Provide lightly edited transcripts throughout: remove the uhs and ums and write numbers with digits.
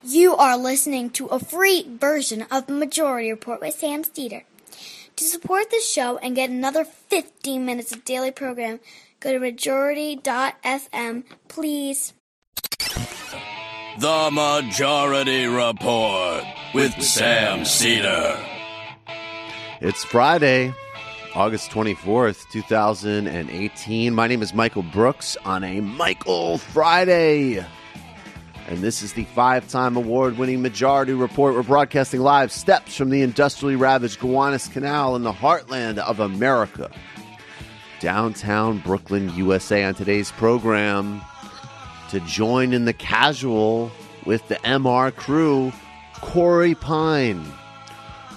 You are listening to a free version of the Majority Report with Sam Steeder. To support this show and get another 15 minutes of daily program, go to majority.fm, please. The Majority Report with Sam Steeder. It's Friday, August 24th, 2018. My name is Michael Brooks on a Michael Friday. And this is the 5-time award-winning Majority Report. We're broadcasting live steps from the industrially ravaged Gowanus Canal in the heartland of America. Downtown Brooklyn, USA. On today's program, to join in the casual with the MR crew, Corey Pein,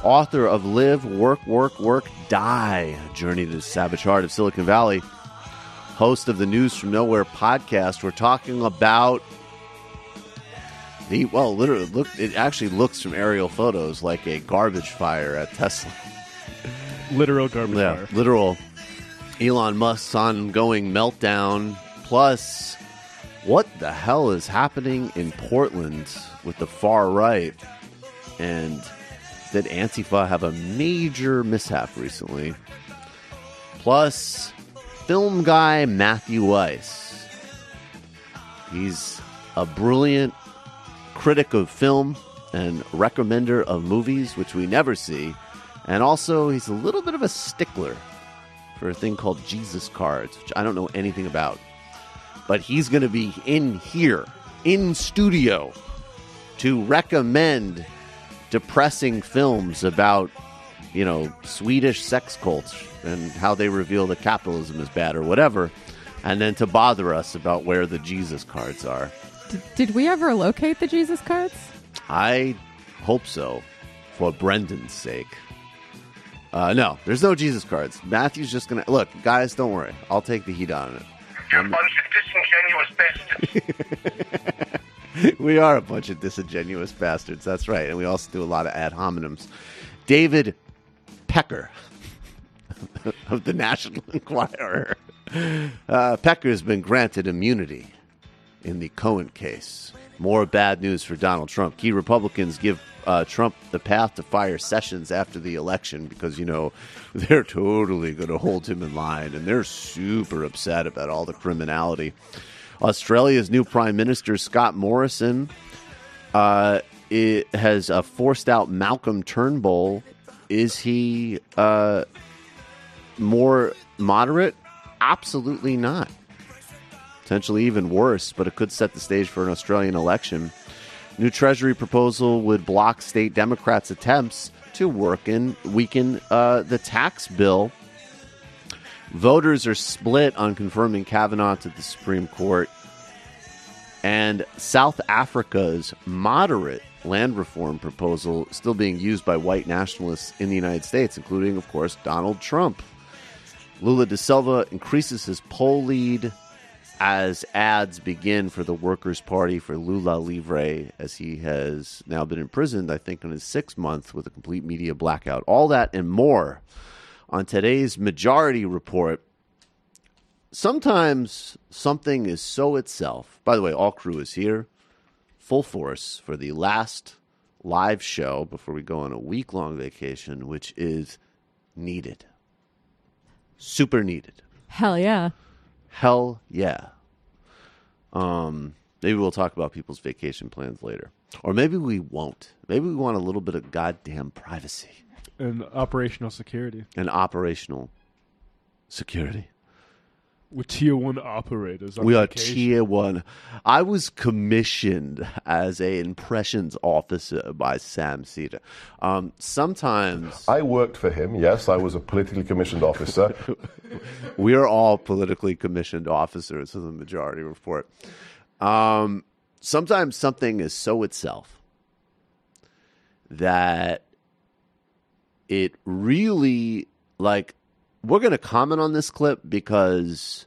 author of Live, Work, Work, Work, Die, Journey to the Savage Heart of Silicon Valley, host of the News from Nowhere podcast. We're talking about literally, it actually looks from aerial photos like a garbage fire at Tesla. Literal garbage fire. Literal Elon Musk's ongoing meltdown. Plus, what the hell is happening in Portland with the far right? And did Antifa have a major mishap recently? Plus, film guy Matthew Weiss. He's a brilliant critic of film and recommender of movies, which we never see. And also, he's a little bit of a stickler for a thing called Jesus cards, which I don't know anything about. But he's going to be in here, in studio, to recommend depressing films about, Swedish sex cults and how they reveal that capitalism is bad or whatever, and then to bother us about where the Jesus cards are. Did we ever locate the Jesus cards? I hope so, for Brendan's sake. No, there's no Jesus cards. Matthew's just going to... Look, guys, don't worry. I'll take the heat on it. You're a bunch of disingenuous bastards. We are a bunch of disingenuous bastards. That's right. And we also do a lot of ad hominems. David Pecker of the National Enquirer. Pecker has been granted immunity in the Cohen case. More bad news for Donald Trump. Key Republicans give Trump the path to fire Sessions after the election because, they're totally going to hold him in line, and they're super upset about all the criminality. Australia's new Prime Minister, Scott Morrison, has forced out Malcolm Turnbull. Is he more moderate? Absolutely not. Potentially even worse, but it could set the stage for an Australian election. New Treasury proposal would block state Democrats' attempts to weaken the tax bill. Voters are split on confirming Kavanaugh to the Supreme Court. And South Africa's moderate land reform proposal still being used by white nationalists in the United States, including, of course, Donald Trump. Lula da Silva increases his poll lead as ads begin for the Workers' Party for Lula Livre, as he has now been imprisoned, I think, in his 6th month with a complete media blackout. All that and more on today's Majority Report. Sometimes something is so itself. By the way, all crew is here, full force, for the last live show before we go on a week-long vacation, which is needed. Super needed. Hell yeah. Hell yeah. Maybe we'll talk about people's vacation plans later. Or maybe we won't. Maybe we want a little bit of goddamn privacy. And operational security. And operational security. We're tier 1 operators. We are tier 1. I was commissioned as an impressions officer by Sam Steeder. Sometimes I worked for him. Yes, I was a politically commissioned officer. We are all politically commissioned officers of the Majority Report. Sometimes something is so itself that it really, we're going to comment on this clip because,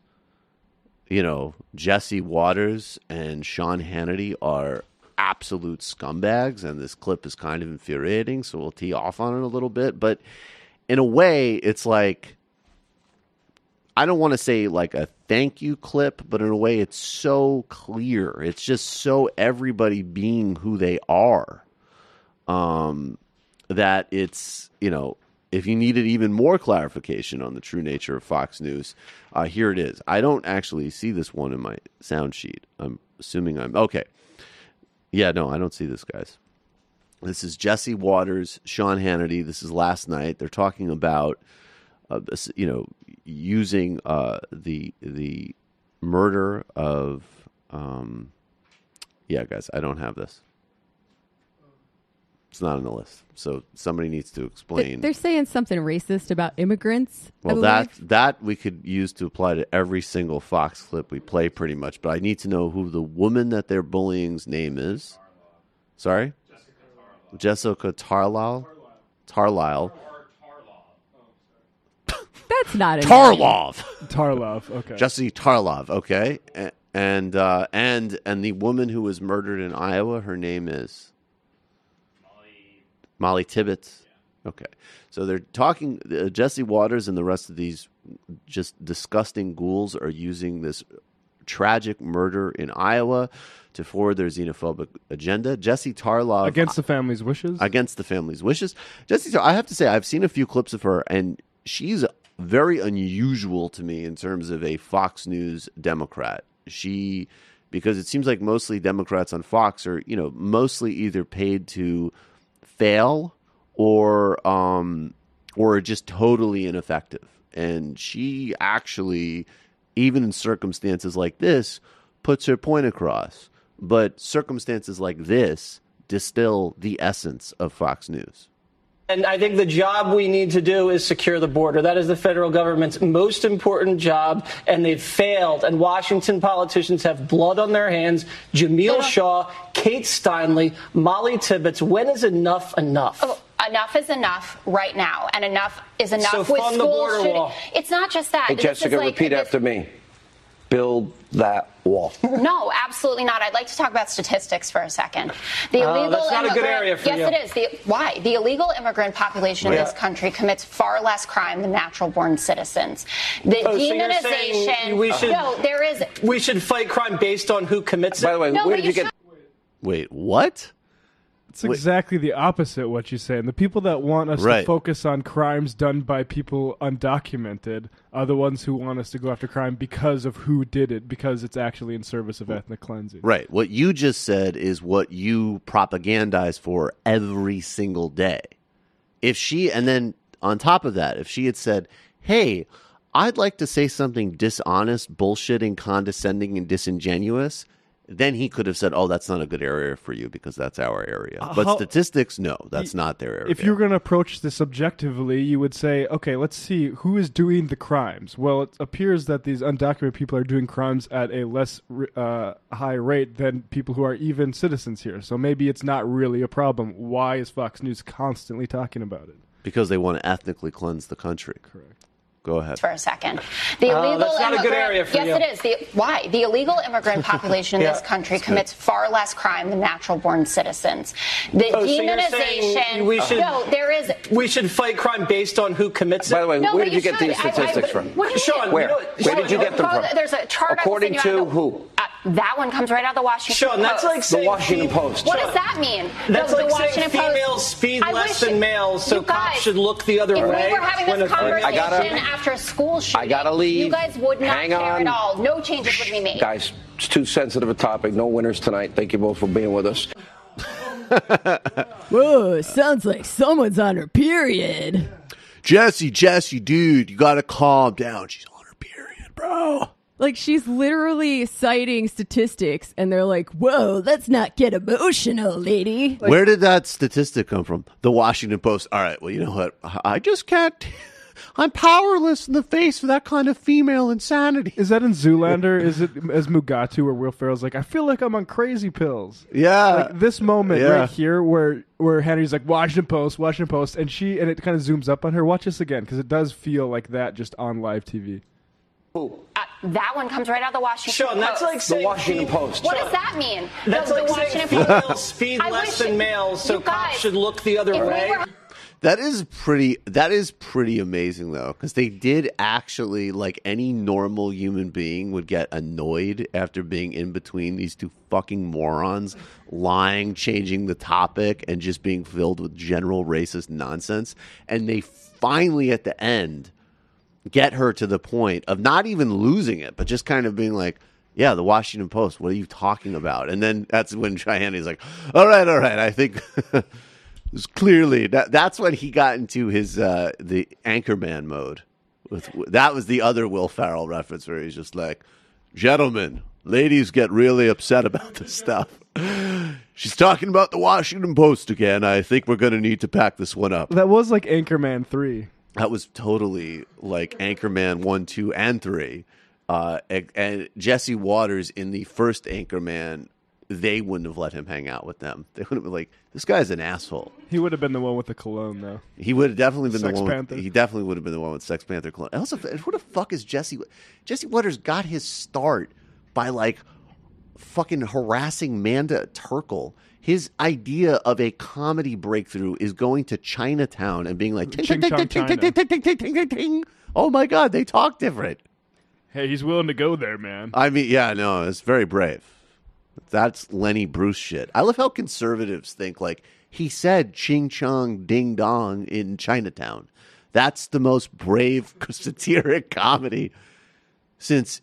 Jesse Waters and Sean Hannity are absolute scumbags, and this clip is kind of infuriating, so we'll tee off on it a little bit. But in a way, it's like, I don't want to say like a thank you clip, but in a way it's so clear. It's just so everybody being who they are, that it's, if you needed even more clarification on the true nature of Fox News, here it is. I don't actually see this one in my sound sheet. I'm assuming okay. Yeah, no, I don't see this, guys. This is Jesse Waters, Sean Hannity. This is last night. They're talking about, using the murder of. Yeah, guys, I don't have this. It's not on the list, so somebody needs to explain. They're saying something racist about immigrants. Well, that we could use to apply to every single Fox clip we play, pretty much. But I need to know who the woman that they're bullying's name is. Sorry, Jessica Tarlov. Tarlov. That's not a Tarlov. Tarlov. Okay. Jesse Tarlov. Okay, and the woman who was murdered in Iowa, her name is Molly Tibbetts. Okay. So they're talking, Jesse Waters and the rest of these just disgusting ghouls are using this tragic murder in Iowa to forward their xenophobic agenda. Jesse Tarlov. Against the family's wishes? Against the family's wishes. Jesse, I have to say, I've seen a few clips of her, and she's very unusual to me in terms of a Fox News Democrat. Because it seems like mostly Democrats on Fox are, mostly either paid to fail or just totally ineffective. And she actually, even in circumstances like this, puts her point across. But circumstances like this distill the essence of Fox News. And I think the job we need to do is secure the border. That is the federal government's most important job, and they've failed. And Washington politicians have blood on their hands. Jamil Shaw, Kate Steinle, Molly Tibbetts. When is enough enough? Oh, enough is enough right now, and enough is enough so with fund the school border shooting. wall. It's not just that. Hey, Jessica, repeat after me. Build that wall. No, absolutely not. I'd like to talk about statistics for a second. The illegal that's not a good area for you. Yes, it is. Why? The illegal immigrant population in this country commits far less crime than natural-born citizens. The demonization. There is. We should fight crime based on who commits it. By the way, where did you get? Wait, what? It's exactly the opposite of what you say. And the people that want us to focus on crimes done by people undocumented are the ones who want us to go after crime because of who did it, because it's actually in service of ethnic cleansing. Right. What you just said is what you propagandize for every single day. And then on top of that, if she had said, hey, I'd like to say something dishonest, bullshitting, condescending, and disingenuous, then he could have said, oh, that's not a good area for you because that's our area. But statistics, no, that's not their area. If you're going to approach this objectively, you would say, okay, let's see who is doing the crimes. Well, it appears that these undocumented people are doing crimes at a less high rate than people who are even citizens here. So maybe it's not really a problem. Why is Fox News constantly talking about it? Because they want to ethnically cleanse the country. Correct. Go ahead. For a second. The illegal that's not a good area for you. Yes, it is. Why? The illegal immigrant population in this country commits far less crime than natural-born citizens. The demonization. There is. We should fight crime based on who commits it. By the way, where did you get these statistics from? Sean, where did you get them from? There's a chart. According to who? That one comes right out of the Washington Post. Sean, that's like saying the Washington Post. What does that mean? That's like saying females speed less than males, so cops should look the other way. If we were having this conversation after a school shooting, I gotta leave. You guys would not Hang care on. at all. No changes would be made. Guys, it's too sensitive a topic. No winners tonight. Thank you both for being with us. Whoa, sounds like someone's on her period. Jesse, dude, you gotta calm down. She's on her period, bro. Like, she's literally citing statistics, and they're like, whoa, let's not get emotional, lady. Like, where did that statistic come from? The Washington Post. All right, well, you know what? I just can't. I'm powerless in the face of that kind of female insanity. Is that in Zoolander? Is it as Mugatu where Will Ferrell's like, I feel like I'm on crazy pills? Yeah. Like this moment right here where Henry's like, Washington Post, and it kind of zooms up on her. Watch this again, because it does feel like that just on live TV. That one comes right out of the Washington Post. Sean, that's like saying the Washington Post. What does that mean? That's like saying females speed less than males, so cops should look the other way. That is pretty amazing, though, because they did actually, like any normal human being would get annoyed after being in between these two fucking morons, lying, changing the topic, and just being filled with general racist nonsense. And they finally, at the end, get her to the point of not even losing it, but just kind of being like, yeah, the Washington Post, what are you talking about? And then that's when Cheyenne like, all right, I think it's clearly that's when he got into his the Anchorman mode. That was the other Will Ferrell reference where he's just like, gentlemen, ladies get really upset about this stuff. She's talking about the Washington Post again. I think we're going to need to pack this one up. That was like Anchorman 3. That was totally like Anchorman 1, 2, and 3. And Jesse Waters in the first Anchorman, they wouldn't have let him hang out with them. They would have been like, this guy's an asshole. He would have been the one with the cologne, though. He would have definitely been Sex the one. Panther. He definitely would have been the one with Sex Panther cologne. Also, who the fuck is Jesse? Jesse Waters got his start by like fucking harassing Manda Turkle. His idea of a comedy breakthrough is going to Chinatown and being like, ting, ting, ting, ting, ting, ting, ting, ting, ting, ting, ting, ting. Oh my God, they talk different. Hey, he's willing to go there, man. I mean, yeah, no, it's very brave. That's Lenny Bruce shit. I love how conservatives think like he said ching chong ding dong in Chinatown. That's the most brave satiric comedy since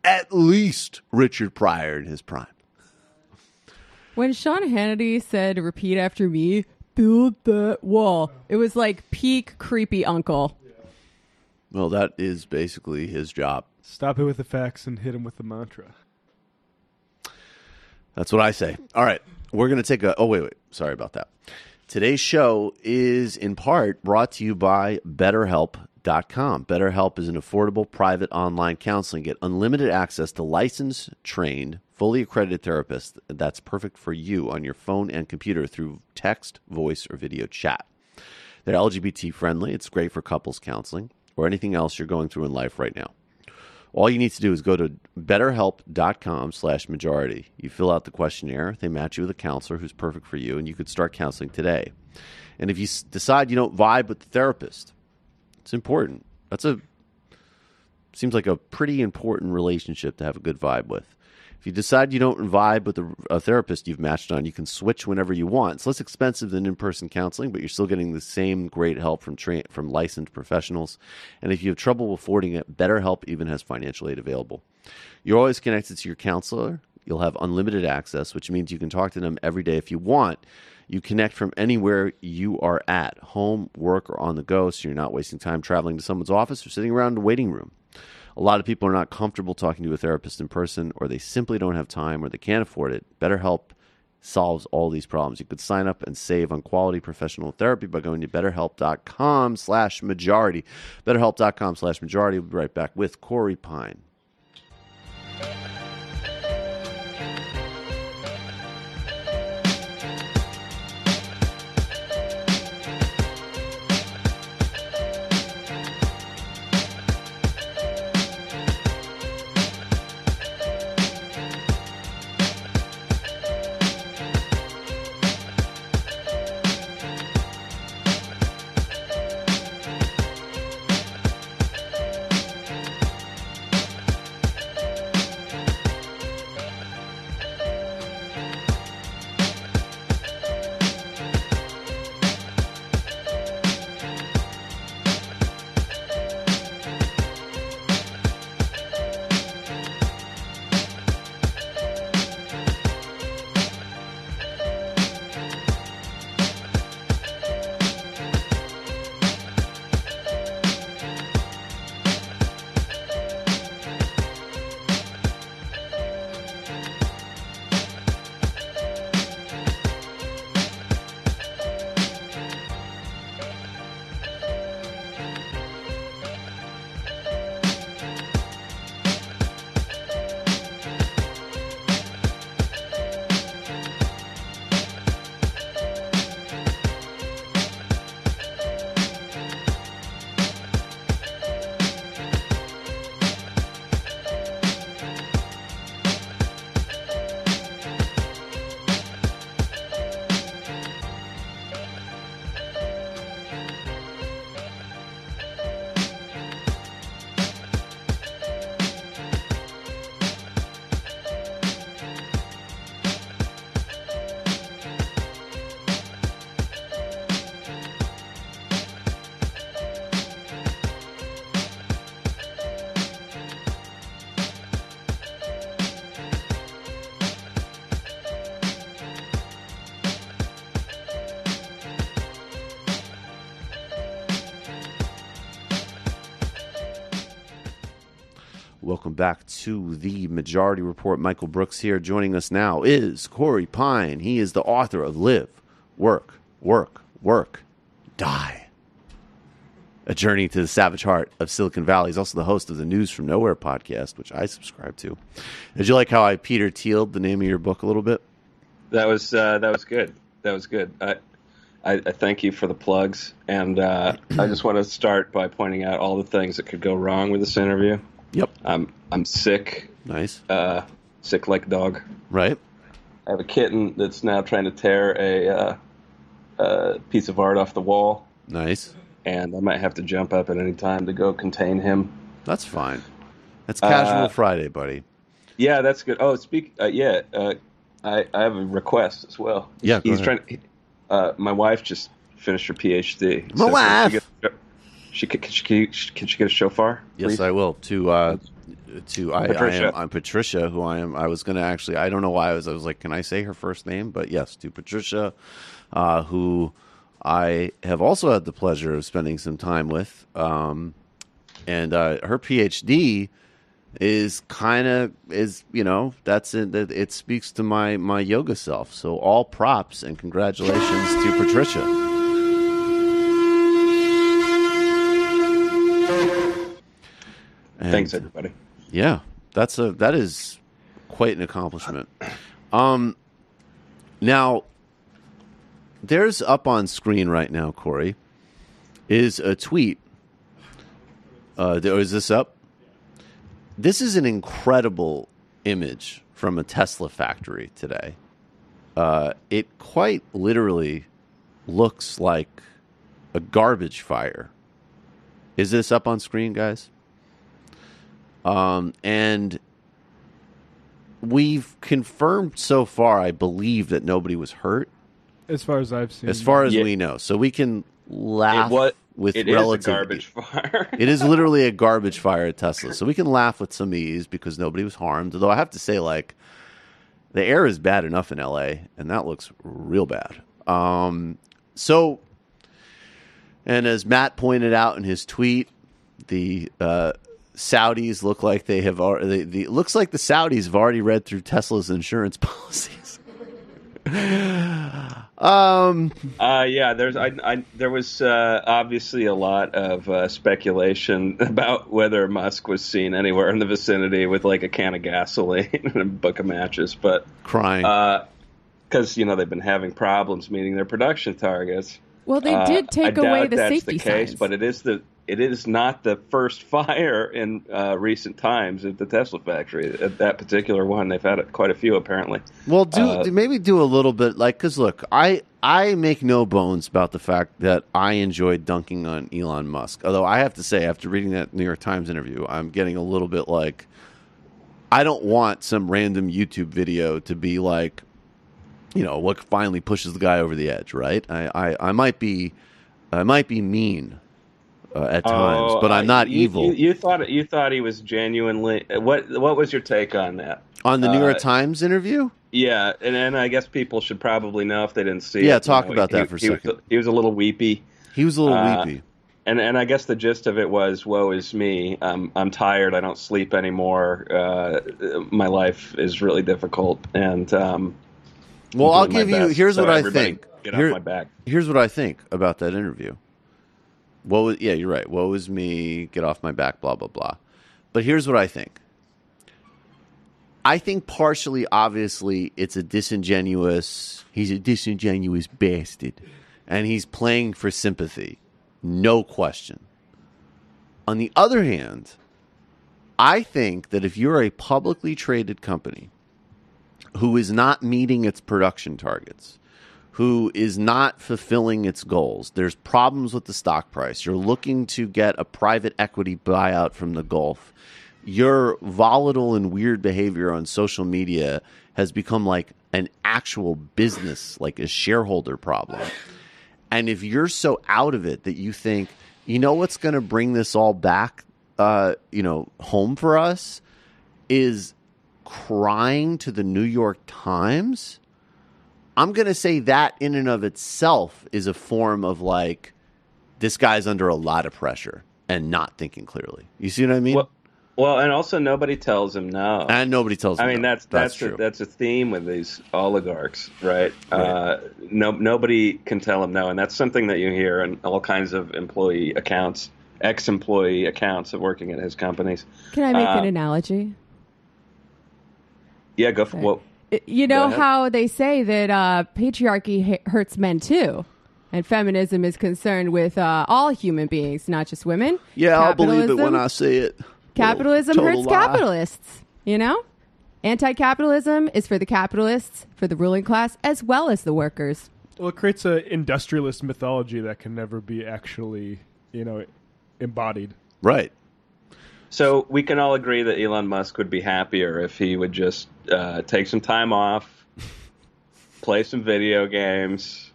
at least Richard Pryor in his prime. When Sean Hannity said, repeat after me, build that wall, it was like peak creepy uncle. Well, that is basically his job. Stop it with the facts and hit him with the mantra. That's what I say. All right. We're going to take a... Oh, wait. Sorry about that. Today's show is in part brought to you by BetterHelp.com. BetterHelp is an affordable private online counseling. Get unlimited access to licensed, trained, fully accredited therapists that's perfect for you on your phone and computer through text, voice, or video chat. They're LGBT friendly. It's great for couples counseling or anything else you're going through in life right now. All you need to do is go to betterhelp.com/majority. You fill out the questionnaire. They match you with a counselor who's perfect for you, and you could start counseling today. And if you decide you don't vibe with the therapist, it's important. Seems like a pretty important relationship to have a good vibe with. If you decide you don't vibe with a therapist you've matched on, you can switch whenever you want. It's less expensive than in-person counseling, but you're still getting the same great help from licensed professionals. And if you have trouble affording it, BetterHelp even has financial aid available. You're always connected to your counselor. You'll have unlimited access, which means you can talk to them every day if you want. You connect from anywhere you are at, home, work, or on the go, so you're not wasting time traveling to someone's office or sitting around in a waiting room. A lot of people are not comfortable talking to a therapist in person, or they simply don't have time, or they can't afford it. BetterHelp solves all these problems. You could sign up and save on quality professional therapy by going to BetterHelp.com/majority. BetterHelp.com/majority. We'll be right back with Corey Pein. Welcome back to the Majority Report. Michael Brooks here. Joining us now is Corey Pein. He is the author of Live, Work, Work, Work, Die. A Journey to the Savage Heart of Silicon Valley. He's also the host of the News from Nowhere podcast, which I subscribe to. Did you like how I Peter Thiel'd the name of your book a little bit? That was good. That was good. I thank you for the plugs, and I just want to start by pointing out all the things that could go wrong with this interview. Yep. I'm sick. Nice. Sick like a dog. Right. I have a kitten that's now trying to tear a piece of art off the wall. Nice. And I might have to jump up at any time to go contain him. That's fine. That's casual Friday, buddy. Yeah, that's good. Oh, I have a request as well. Yeah, he's trying. My wife just finished her PhD. My wife. Can she get a shofar? Yes, please? I will. Patricia. I'm Patricia, who I am. I was going to actually. I don't know why I was like, can I say her first name? But yes, to Patricia, who I have also had the pleasure of spending some time with, and her PhD is that's it. It speaks to my yoga self. So all props and congratulations to Patricia. Thanks, everybody. Yeah, that is quite an accomplishment. Now, there's up on screen right now, Corey, is a tweet. Is this up? This is an incredible image from a Tesla factory today. It quite literally looks like a garbage fire. Is this up on screen, guys? And we've confirmed so far, I believe, that nobody was hurt. As far as I've seen. As far as we know. So we can laugh with it relative. Is a garbage fire. It is literally a garbage fire at Tesla. So we can laugh with some ease because nobody was harmed. Although I have to say, like, the air is bad enough in LA, and that looks real bad. And as Matt pointed out in his tweet, the Saudis look like they have already. It looks like the Saudis have already read through Tesla's insurance policies. Yeah, there was obviously a lot of speculation about whether Musk was seen anywhere in the vicinity with like a can of gasoline and a book of matches, but crying because they've been having problems meeting their production targets. Well, they did take away the that's safety the case, signs. but it is not the first fire in recent times at the Tesla factory. At that particular one, they've had quite a few apparently. Well, maybe do a little bit because look, I make no bones about the fact that I enjoyed dunking on Elon Musk. Although I have to say, after reading that New York Times interview, I'm getting a little bit like I don't want some random YouTube video to be like, what finally pushes the guy over the edge, right? I might be mean. At times, but I'm not evil. You thought he was genuinely. What was your take on that? On the New York Times interview? Yeah, and I guess people should probably know if they didn't see it. Yeah, talk about that for a second. He was a little weepy. He was a little weepy. And I guess the gist of it was, woe is me. I'm tired. I don't sleep anymore. My life is really difficult. And well, I'll give you. Here's what I think. Get off my back. Here's what I think about that interview. Yeah, you're right. Woe is me, get off my back, blah, blah, blah. But here's what I think. I think partially, obviously, he's a disingenuous bastard. And he's playing for sympathy. No question. On the other hand, I think that if you're a publicly traded company who is not meeting its production targets, who is not fulfilling its goals. There's problems with the stock price. You're looking to get a private equity buyout from the Gulf. Your volatile and weird behavior on social media has become like an actual business, like a shareholder problem. And if you're so out of it that you think, what's going to bring this all back, home for us is crying to the New York Times, I'm going to say that in and of itself is a form of like, this guy's under a lot of pressure and not thinking clearly. You see what I mean? Well, and also nobody tells him no. And nobody tells him I mean, no. that's true. That's a theme with these oligarchs, right? Right. Nobody can tell him no, and that's something that you hear in all kinds of employee accounts, ex-employee accounts of working at his companies. Can I make an analogy? Yeah, go for well. You know how they say that patriarchy hurts men too, and feminism is concerned with all human beings, not just women. Yeah, I'll believe it when I see it. Capitalism Total hurts lie. capitalists. You know, anti-capitalism is for the capitalists, for the ruling class, as well as the workers. Well, it creates an industrialist mythology that can never be actually, embodied. Right. So we can all agree that Elon Musk would be happier if he would just take some time off, play some video games,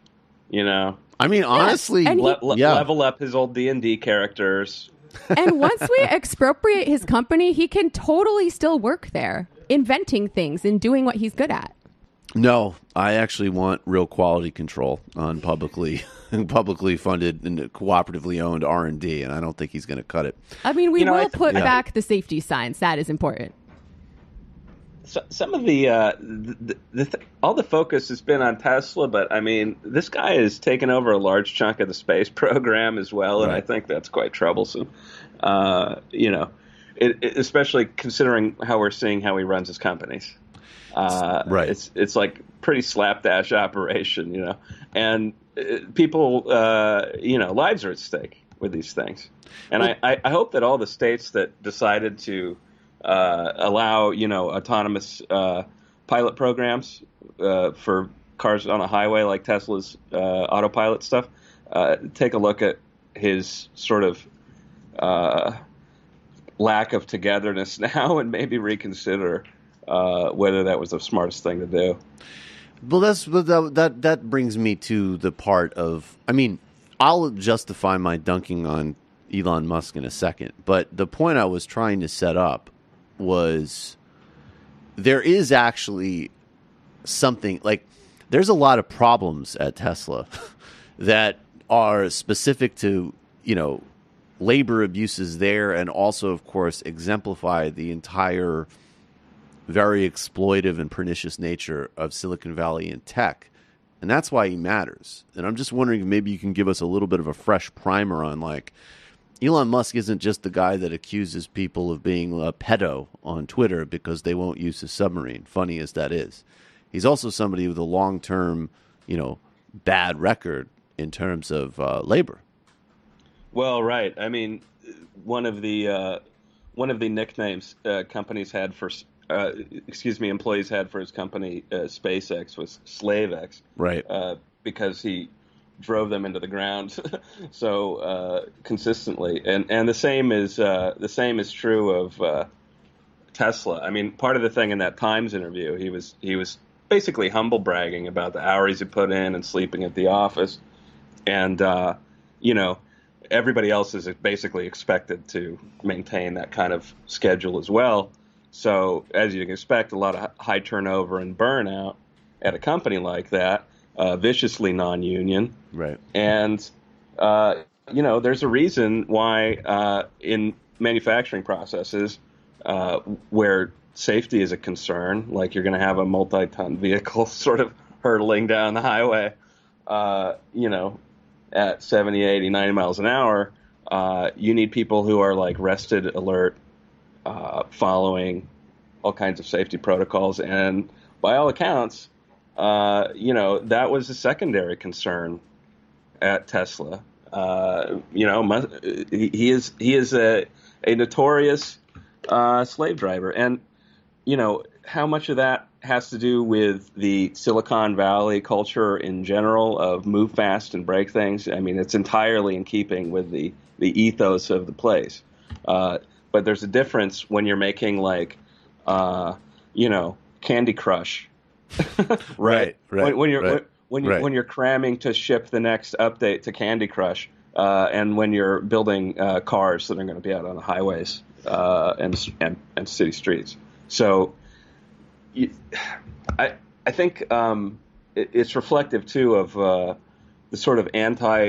I mean, honestly, level up his old D&D characters. And once we expropriate his company, he can totally still work there, inventing things and doing what he's good at. No, I actually want real quality control on publicly funded and cooperatively owned R&D, and I don't think he's going to cut it. I mean, we will put back the safety signs. That is important. So, some of all the focus has been on Tesla, but I mean, this guy has taken over a large chunk of the space program as well, and I think that's quite troublesome. Especially considering how we're seeing how he runs his companies. Right. It's like pretty slapdash operation, and people, lives are at stake with these things. And I hope that all the states that decided to allow, autonomous pilot programs for cars on a highway like Tesla's autopilot stuff, take a look at his sort of lack of togetherness now and maybe reconsider whether that was the smartest thing to do. Well, that brings me to the part of, I mean, I'll justify my dunking on Elon Musk in a second, but the point I was trying to set up was there is actually something, like, there's a lot of problems at Tesla that are specific to, labor abuses there, and also, of course, exemplify the entire very exploitive and pernicious nature of Silicon Valley and tech. And that's why he matters. And I'm just wondering if maybe you can give us a little bit of a fresh primer on, like, Elon Musk isn't just the guy that accuses people of being a pedo on Twitter because they won't use his submarine, funny as that is. He's also somebody with a long-term, bad record in terms of labor. Well, right. I mean, one of the nicknames employees had for his company, SpaceX, was SlaveX. Right. Because he drove them into the ground so consistently, and the same is true of Tesla. I mean, part of the thing in that Times interview, he was basically humble bragging about the hours he put in and sleeping at the office, and everybody else is basically expected to maintain that kind of schedule as well. So, as you can expect, a lot of high turnover and burnout at a company like that, viciously non-union. Right. And, there's a reason why in manufacturing processes where safety is a concern, like you're going to have a multi-ton vehicle sort of hurtling down the highway, at 70, 80, 90 miles an hour, you need people who are like rested, alert, following all kinds of safety protocols. And by all accounts, that was a secondary concern at Tesla. He is a notorious slave driver. And, how much of that has to do with the Silicon Valley culture in general of move fast and break things? I mean, it's entirely in keeping with the ethos of the place. But there's a difference when you're making like, Candy Crush. Right. When you're cramming to ship the next update to Candy Crush, and when you're building cars that are going to be out on the highways and city streets. So, I think it's reflective too of the sort of anti-worker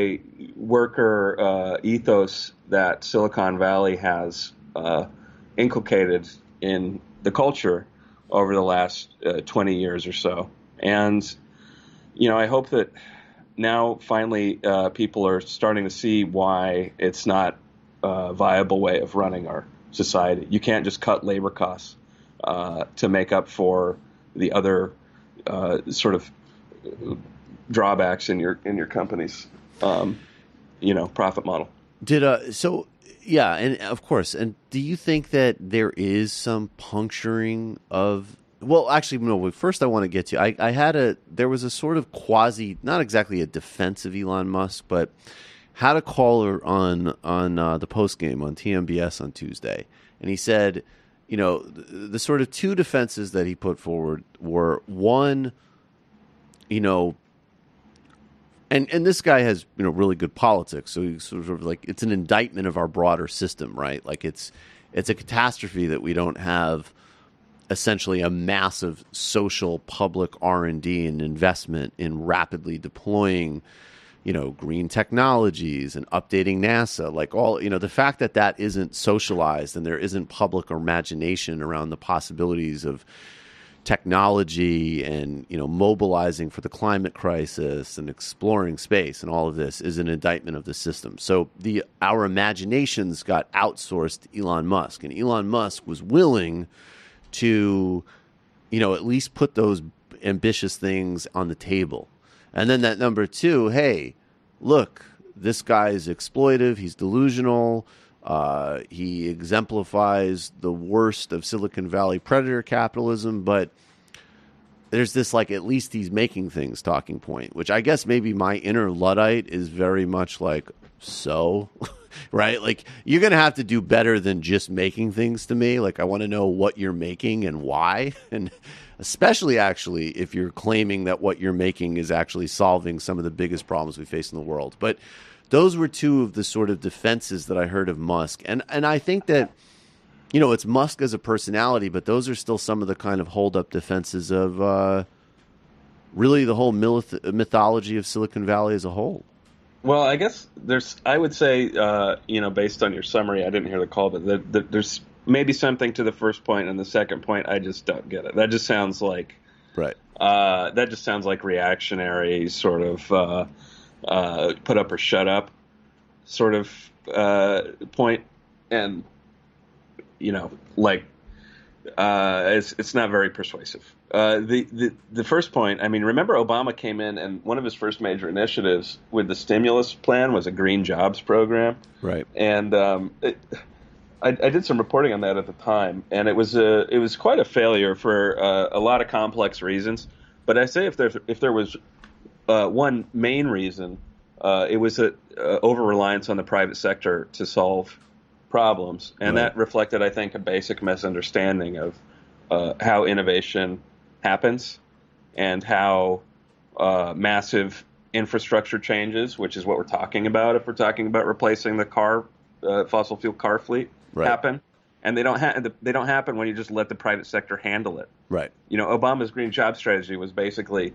ethos that Silicon Valley has inculcated in the culture over the last 20 years or so. And, I hope that now finally people are starting to see why it's not a viable way of running our society. You can't just cut labor costs to make up for the other sort of drawbacks in your company's profit model. Yeah, and of course. And do you think that there is some puncturing of? Well, actually, no. First, I want to get to. There was a sort of quasi, not exactly a defense of Elon Musk, but had a caller on the post game on TMBS on Tuesday, and he said, the sort of two defenses that he put forward were one, And this guy has really good politics, so he's sort of like it's an indictment of our broader system, right? Like it's a catastrophe that we don't have essentially a massive social public R&D and investment in rapidly deploying, green technologies and updating NASA. Like the fact that isn't socialized and there isn't public imagination around the possibilities of technology and mobilizing for the climate crisis and exploring space and all of this is an indictment of the system. So our imaginations got outsourced to Elon Musk, and Elon Musk was willing to at least put those ambitious things on the table. And then that number two, hey, look, this guy is exploitive, he's delusional. He exemplifies the worst of Silicon Valley predator capitalism, but there's this at least he's making things talking point, which I guess maybe my inner Luddite is very much like, so, right? Like, you're going to have to do better than just making things to me. Like, I want to know what you're making and why. And especially actually if you're claiming that what you're making is actually solving some of the biggest problems we face in the world. But those were two of the sort of defenses that I heard of Musk. And I think that, it's Musk as a personality, but those are still some of the kind of hold-up defenses of really the whole mythology of Silicon Valley as a whole. Well, I guess I would say, based on your summary, I didn't hear the call, but there's maybe something to the first point, and the second point, I just don't get it. That just sounds like that just sounds like reactionary sort of put up or shut up sort of point, and it's not very persuasive. The first point, I mean, remember Obama came in and one of his first major initiatives with the stimulus plan was a green jobs program. Right. And I did some reporting on that at the time, and it was quite a failure for a lot of complex reasons. But I say if there was one main reason, it was a over-reliance on the private sector to solve problems, and that reflected, I think, a basic misunderstanding of how innovation happens and how massive infrastructure changes, which is what we're talking about if we're talking about replacing the fossil fuel car fleet, happen. And they don't happen when you just let the private sector handle it. Right. Obama's green job strategy was basically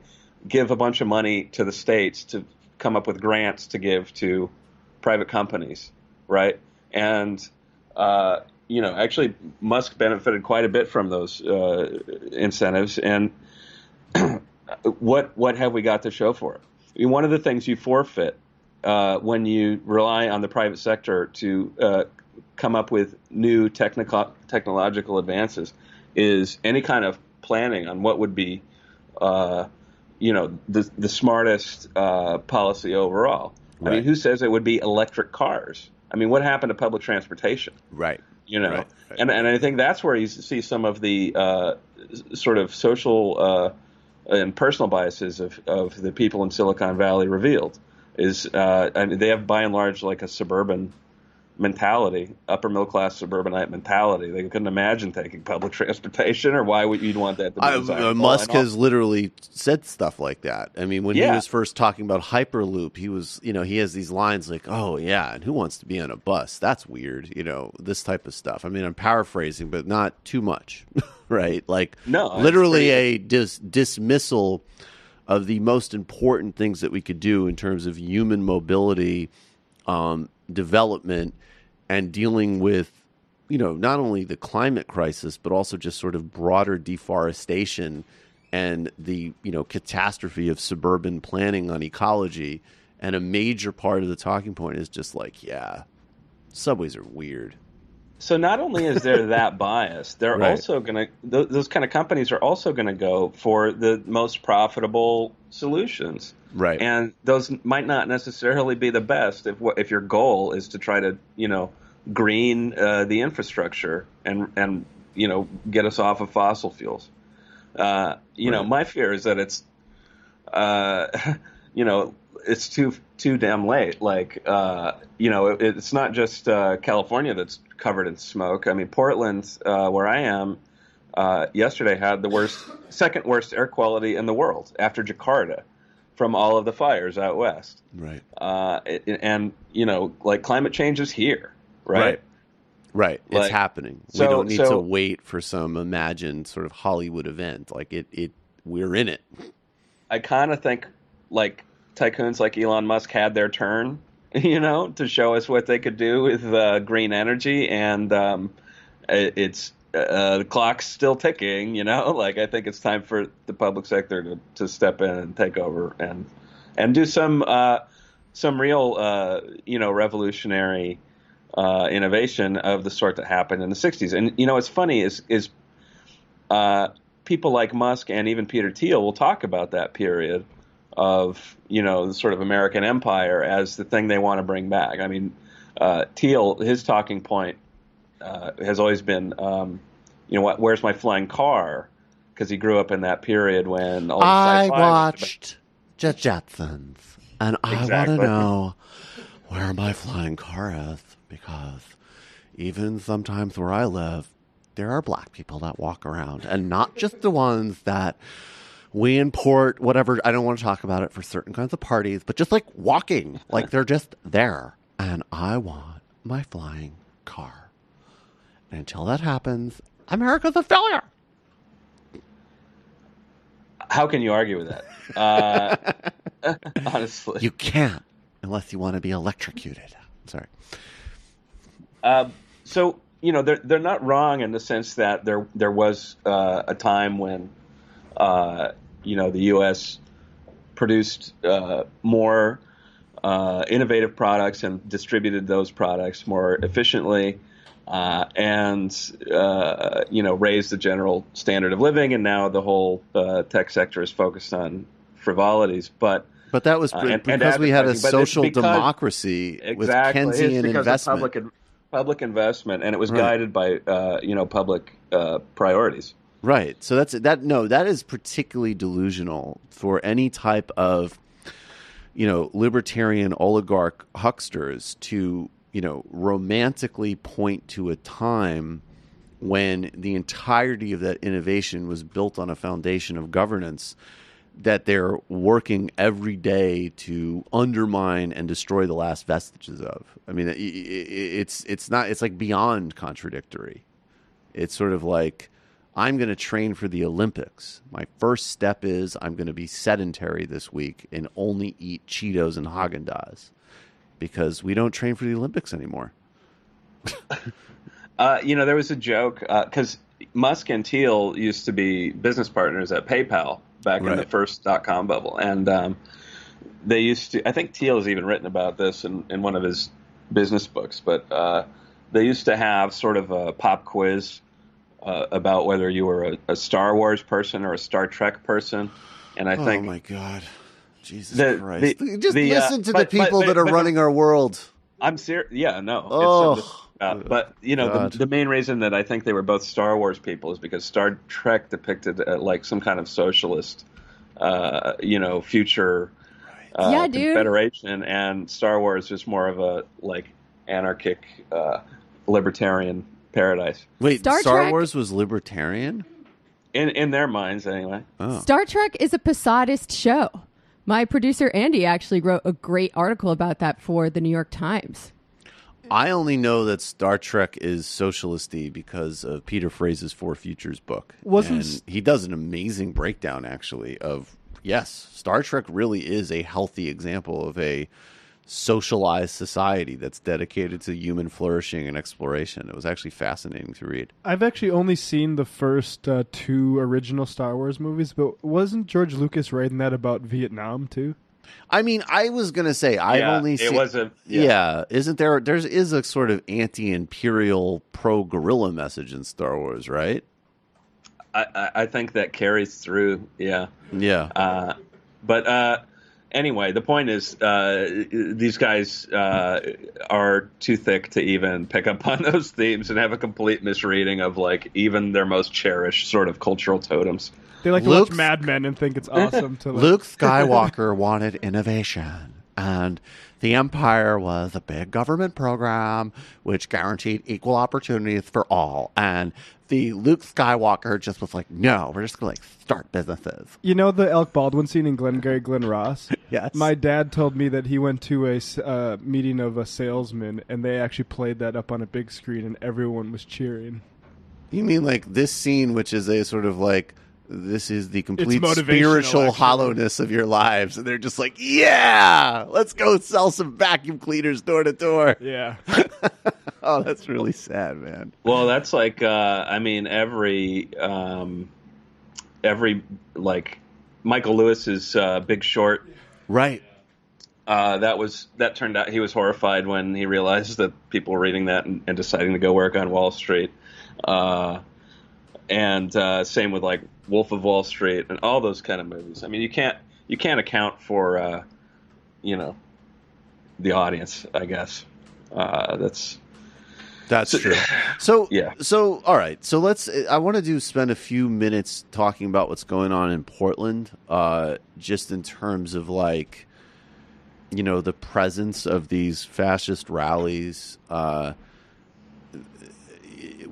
give a bunch of money to the states to come up with grants to give to private companies, right? And actually, Musk benefited quite a bit from those incentives. And what have we got to show for it? I mean, one of the things you forfeit when you rely on the private sector to come up with new technological advances is any kind of planning on what would be, the smartest policy overall. Right. I mean, who says it would be electric cars? I mean, what happened to public transportation? Right. Right. And I think that's where you see some of the sort of social and personal biases of the people in Silicon Valley revealed. I mean, they have by and large like a suburban mentality, upper middle class suburbanite mentality. They couldn't imagine taking public transportation, or why would you want that to be desirable? Musk has literally said stuff like that. I mean, when he was first talking about Hyperloop, he was, he has these lines like, "Oh yeah, and who wants to be on a bus? That's weird." This type of stuff. I mean, I'm paraphrasing, but not too much, right? Like, no, literally a dismissal of the most important things that we could do in terms of human mobility, development, and dealing with, not only the climate crisis, but also just sort of broader deforestation and the, catastrophe of suburban planning on ecology. And a major part of the talking point is just like, yeah, subways are weird. So not only is there that bias, they're Right. also going to, those kind of companies are also going to go for the most profitable solutions. Right. And those might not necessarily be the best if your goal is to try to, green the infrastructure and get us off of fossil fuels. Right. My fear is that it's, it's too damn late. Like, it's not just California that's covered in smoke. I mean, Portland, where I am, yesterday had the second worst air quality in the world after Jakarta from all of the fires out west. Right. And climate change is here, right? Right. It's Like, happening. so- We don't need so- to wait for some imagined sort of Hollywood event. Like we're in it. I kind of think like tycoons like Elon Musk had their turn, to show us what they could do with green energy, and it's the clock's still ticking. Like I think it's time for the public sector to step in and take over and do some real revolutionary innovation of the sort that happened in the 60s. And what's funny is people like Musk and even Peter Thiel will talk about that period of the sort of American empire as the thing they want to bring back. I mean, Thiel, his talking point has always been, where's my flying car? Because he grew up in that period when all the I sci-fi watched the Jetsons, and I want Exactly. to know where my flying car is, because even sometimes where I live, there are black people that walk around, and not just the ones that we import, whatever. I don't want to talk about it for certain kinds of parties, but just like walking, like they're just there. And I want my flying car. And until that happens, America's a failure. How can you argue with that? Honestly. You can't unless you want to be electrocuted. Sorry. So they're not wrong in the sense that there was a time when the U.S. produced more innovative products and distributed those products more efficiently, and raised the general standard of living. And now the whole tech sector is focused on frivolities, but that was because we had a social democracy with Keynesian investment. Public investment, and it was guided by public priorities. Right. So that is particularly delusional for any type of libertarian oligarch hucksters to romantically point to a time when the entirety of that innovation was built on a foundation of governance that they're working every day to undermine and destroy the last vestiges of. I mean, it's like beyond contradictory. It's sort of like, I'm going to train for the Olympics. My first step is I'm going to be sedentary this week and only eat Cheetos and Haagen-Dazs, because we don't train for the Olympics anymore. There was a joke because Musk and Thiel used to be business partners at PayPal back in the first .com bubble. And they used to, I think Thiel has even written about this in one of his business books, but they used to have sort of a pop quiz about whether you were a Star Wars person or a Star Trek person. And I think... Oh, my God. Jesus Christ. Just listen to the people that are running our world. I'm serious. Yeah, no. Oh. But, the main reason that I think they were both Star Wars people is because Star Trek depicted like some kind of socialist, future confederation, and Star Wars is more of a like anarchic, libertarian paradise. Wait, Star Star Trek? Wars was libertarian? In their minds, anyway. Oh. Star Trek is a Passadist show. My producer Andy actually wrote a great article about that for the New York Times. I only know that Star Trek is socialisty because of Peter Frase's Four Futures book. And he does an amazing breakdown, actually, of, yes, Star Trek really is a healthy example of a socialized society that's dedicated to human flourishing and exploration. It was actually fascinating to read. I've actually only seen the first 2 original Star Wars movies, but wasn't George Lucas writing that about Vietnam too? I mean, I was going to say, I've only seen... Isn't there... There is a sort of anti-imperial, pro-guerrilla message in Star Wars, right? I think that carries through, yeah. Yeah. But anyway, the point is these guys are too thick to even pick up on those themes and have a complete misreading of, like, even their most cherished sort of cultural totems. They like to watch Mad Men and think it's awesome to like... Luke Skywalker wanted innovation, and the Empire was a big government program which guaranteed equal opportunities for all. And the Luke Skywalker just was like, no, we're just going to like start businesses. You know the Alec Baldwin scene in Glengarry Glen Ross? Yes. My dad told me that he went to a meeting of a salesman, and they actually played that up on a big screen, and everyone was cheering. You mean like this scene, which is a sort of like, this is the complete spiritual hollowness of your lives. And they're just like, yeah, let's go sell some vacuum cleaners door to door. Yeah. Oh, that's really sad, man. Well, that's like, I mean, every like Michael Lewis's Big Short. Right. That turned out he was horrified when he realized that people were reading that and deciding to go work on Wall Street. And same with like Wolf of Wall Street and all those kind of movies. I mean, you can't account for the audience, I guess. That's true. So yeah. So all right. So I want to spend a few minutes talking about what's going on in Portland, just in terms of like, the presence of these fascist rallies.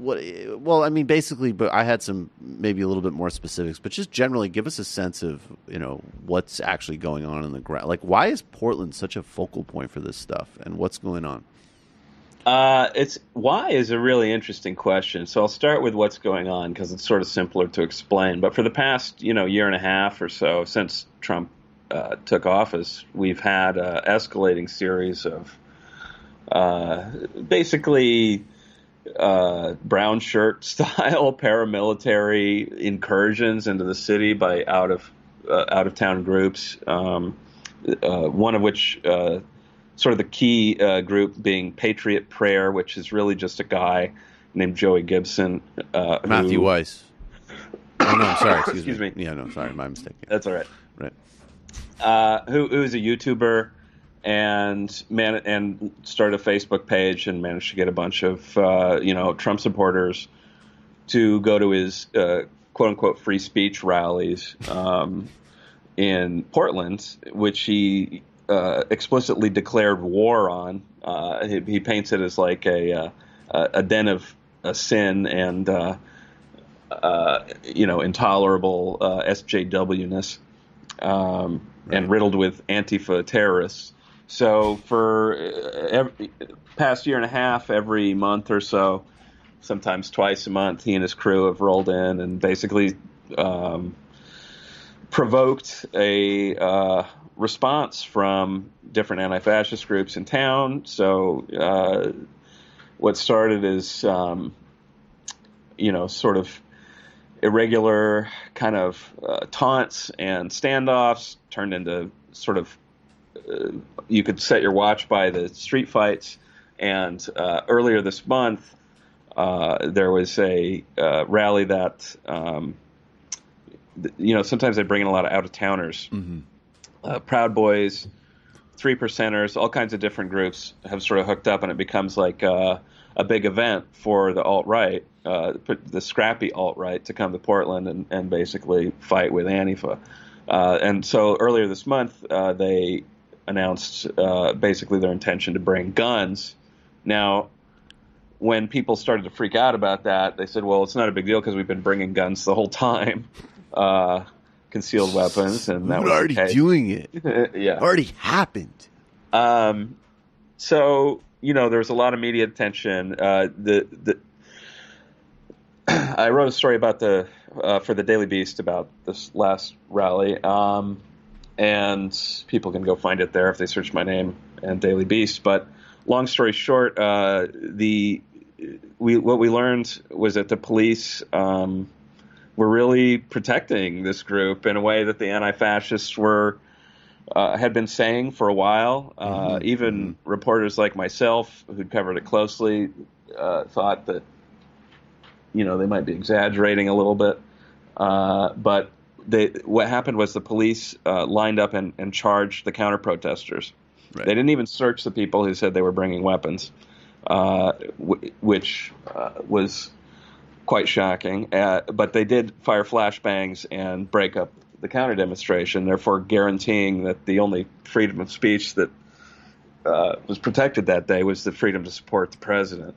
Well, I mean, basically, but I had some maybe a little bit more specifics, but just generally give us a sense of, what's actually going on in the ground. Like, why is Portland such a focal point for this stuff, and what's going on? Why is a really interesting question. So I'll start with what's going on because it's sort of simpler to explain. But for the past, year and a half or so since Trump took office, we've had an escalating series of basically brown shirt style paramilitary incursions into the city by out of town groups. One of which sort of the key group being Patriot Prayer, which is really just a guy named Joey Gibson. Matthew Weiss. Oh, no, sorry. Excuse me. Yeah, no, sorry. My mistake. Yeah. That's all right. Right. Who's a YouTuber and started a Facebook page and managed to get a bunch of, Trump supporters to go to his, quote unquote, free speech rallies in Portland, which he explicitly declared war on. He paints it as like a den of sin and intolerable SJW-ness and riddled with Antifa terrorists. So for past year and a half, every month or so, sometimes twice a month, he and his crew have rolled in and basically provoked a response from different anti-fascist groups in town. So what started as, sort of irregular kind of taunts and standoffs turned into sort of, you could set your watch by the street fights. And earlier this month, there was a rally that, sometimes they bring in a lot of out-of-towners. Mm-hmm. Proud Boys, 3%ers, all kinds of different groups have sort of hooked up, and it becomes like a big event for the alt-right, the scrappy alt-right, to come to Portland and basically fight with Antifa. And so earlier this month, they announced basically their intention to bring guns. Now, when people started to freak out about that, they said, well, it's not a big deal because we've been bringing guns the whole time, concealed weapons. And that was already doing it. Yeah. Already happened. So, there was a lot of media attention. I wrote a story about for the Daily Beast about this last rally. and people can go find it there if they search my name and Daily Beast. But long story short, what we learned was that the police were really protecting this group in a way that the anti-fascists had been saying for a while. Even reporters like myself, who'd covered it closely, thought that they might be exaggerating a little bit. But what happened was the police lined up and charged the counter-protesters. Right. They didn't even search the people who said they were bringing weapons, which was quite shocking. But they did fire flashbangs and break up the counter-demonstration, therefore guaranteeing that the only freedom of speech that was protected that day was the freedom to support the president.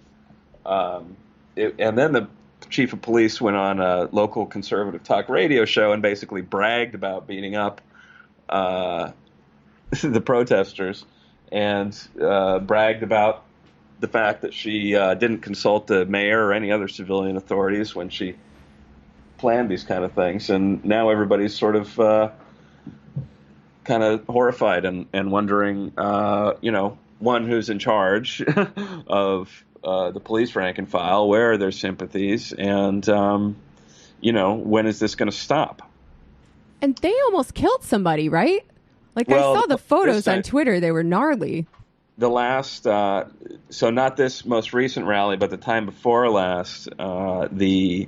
And then the chief of police went on a local conservative talk radio show and basically bragged about beating up the protesters and bragged about the fact that she didn't consult the mayor or any other civilian authorities when she planned these kind of things. And now everybody's sort of kind of horrified and wondering, one, who's in charge of the police rank and file, where are their sympathies, and, when is this going to stop? And they almost killed somebody, right? I saw the photos on Twitter. They were gnarly. The last, so not this most recent rally, but the time before last, the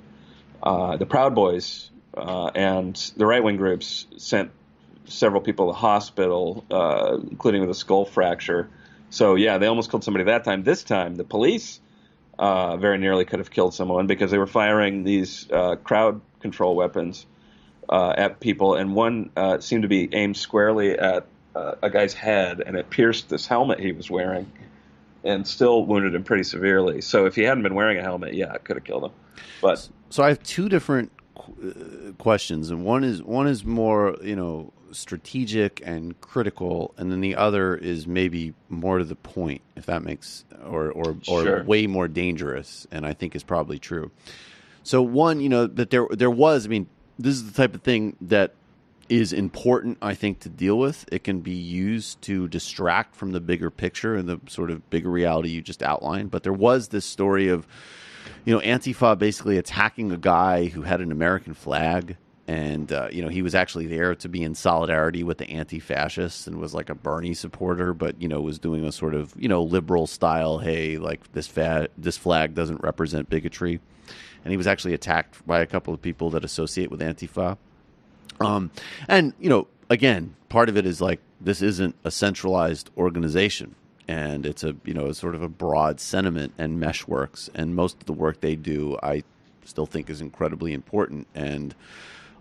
Proud Boys and the right-wing groups sent several people to the hospital, including with a skull fracture. So, yeah, they almost killed somebody that time. This time, the police very nearly could have killed someone because they were firing these crowd control weapons at people, and one seemed to be aimed squarely at a guy's head, and it pierced this helmet he was wearing and still wounded him pretty severely. So if he hadn't been wearing a helmet, yeah, it could have killed him. But so I have two different questions, and one is more, strategic and critical, and then the other is maybe more to the point, if that makes, or Sure. way more dangerous, and I think is probably true. So one, that there was, this is the type of thing that is important, I think, to deal with. It can be used to distract from the bigger picture and the sort of bigger reality you just outlined. But there was this story of, Antifa basically attacking a guy who had an American flag. And, he was actually there to be in solidarity with the anti-fascists and was like a Bernie supporter, but, was doing a sort of, liberal style, hey, like this flag doesn't represent bigotry. And he was actually attacked by a couple of people that associate with Antifa. And, again, part of it is like this isn't a centralized organization. And it's a sort of a broad sentiment, and Mesh works. And most of the work they do, I still think is incredibly important. And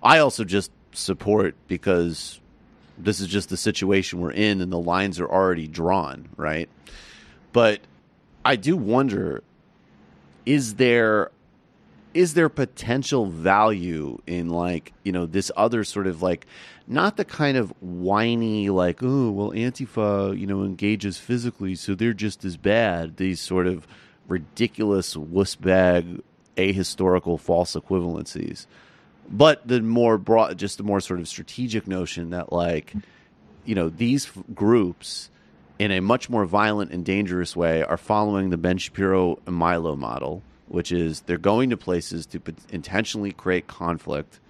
I also just support because this is just the situation we're in and the lines are already drawn, right? But I do wonder, is there potential value in this other sort of not the kind of whiny Antifa, engages physically, so they're just as bad. These sort of ridiculous wussbag, ahistorical false equivalencies. But the more broad, just the more sort of strategic notion that these groups in a much more violent and dangerous way are following the Ben Shapiro and Milo model, which is they're going to places to intentionally create conflict,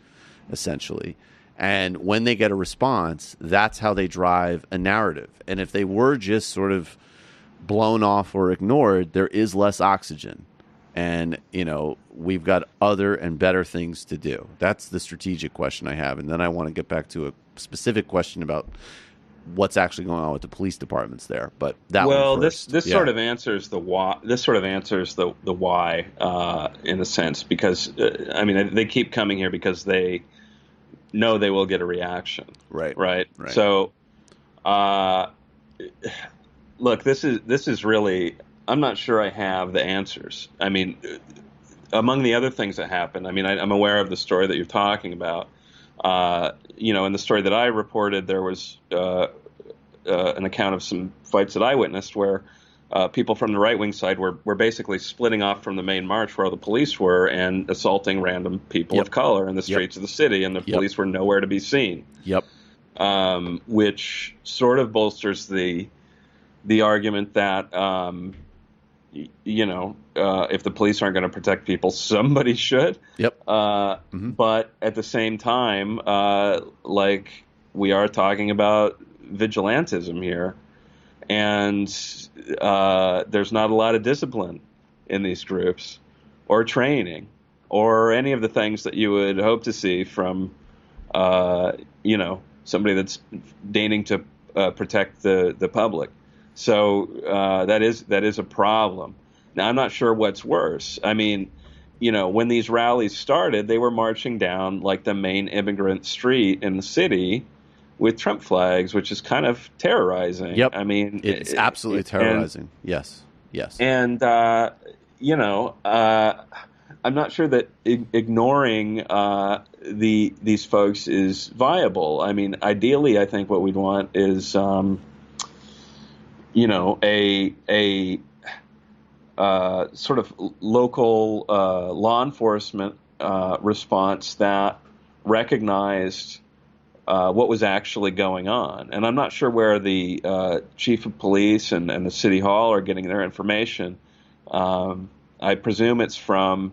essentially. And when they get a response, that's how they drive a narrative. And if they were just sort of blown off or ignored, there is less oxygen. And, we've got other and better things to do. That's the strategic question I have. And then I want to get back to a specific question about what's actually going on with the police departments there. But that one first. This sort of answers the why. This sort of answers the why in a sense, because they keep coming here because they know they will get a reaction. Right. So, look, this is really. I'm not sure I have the answers. Among the other things that happened, I'm aware of the story that you're talking about. In the story that I reported, there was an account of some fights that I witnessed where people from the right-wing side were basically splitting off from the main march where all the police were and assaulting random people of color in the streets of the city, and the police were nowhere to be seen. Yep. which sort of bolsters the argument that, if the police aren't going to protect people, somebody should. Yep. But at the same time, we are talking about vigilantism here, and there's not a lot of discipline in these groups, or training, or any of the things that you would hope to see from, somebody that's deigning to protect the public. So that is a problem. Now, I'm not sure what's worse. I mean, when these rallies started, they were marching down like the main immigrant street in the city with Trump flags, which is kind of terrorizing. Yep. I mean, it's absolutely terrorizing. Yes. And, I'm not sure that ignoring these folks is viable. I mean, ideally, I think what we'd want is, a sort of local law enforcement response that recognized what was actually going on. And I'm not sure where the chief of police and the city hall are getting their information. I presume it's from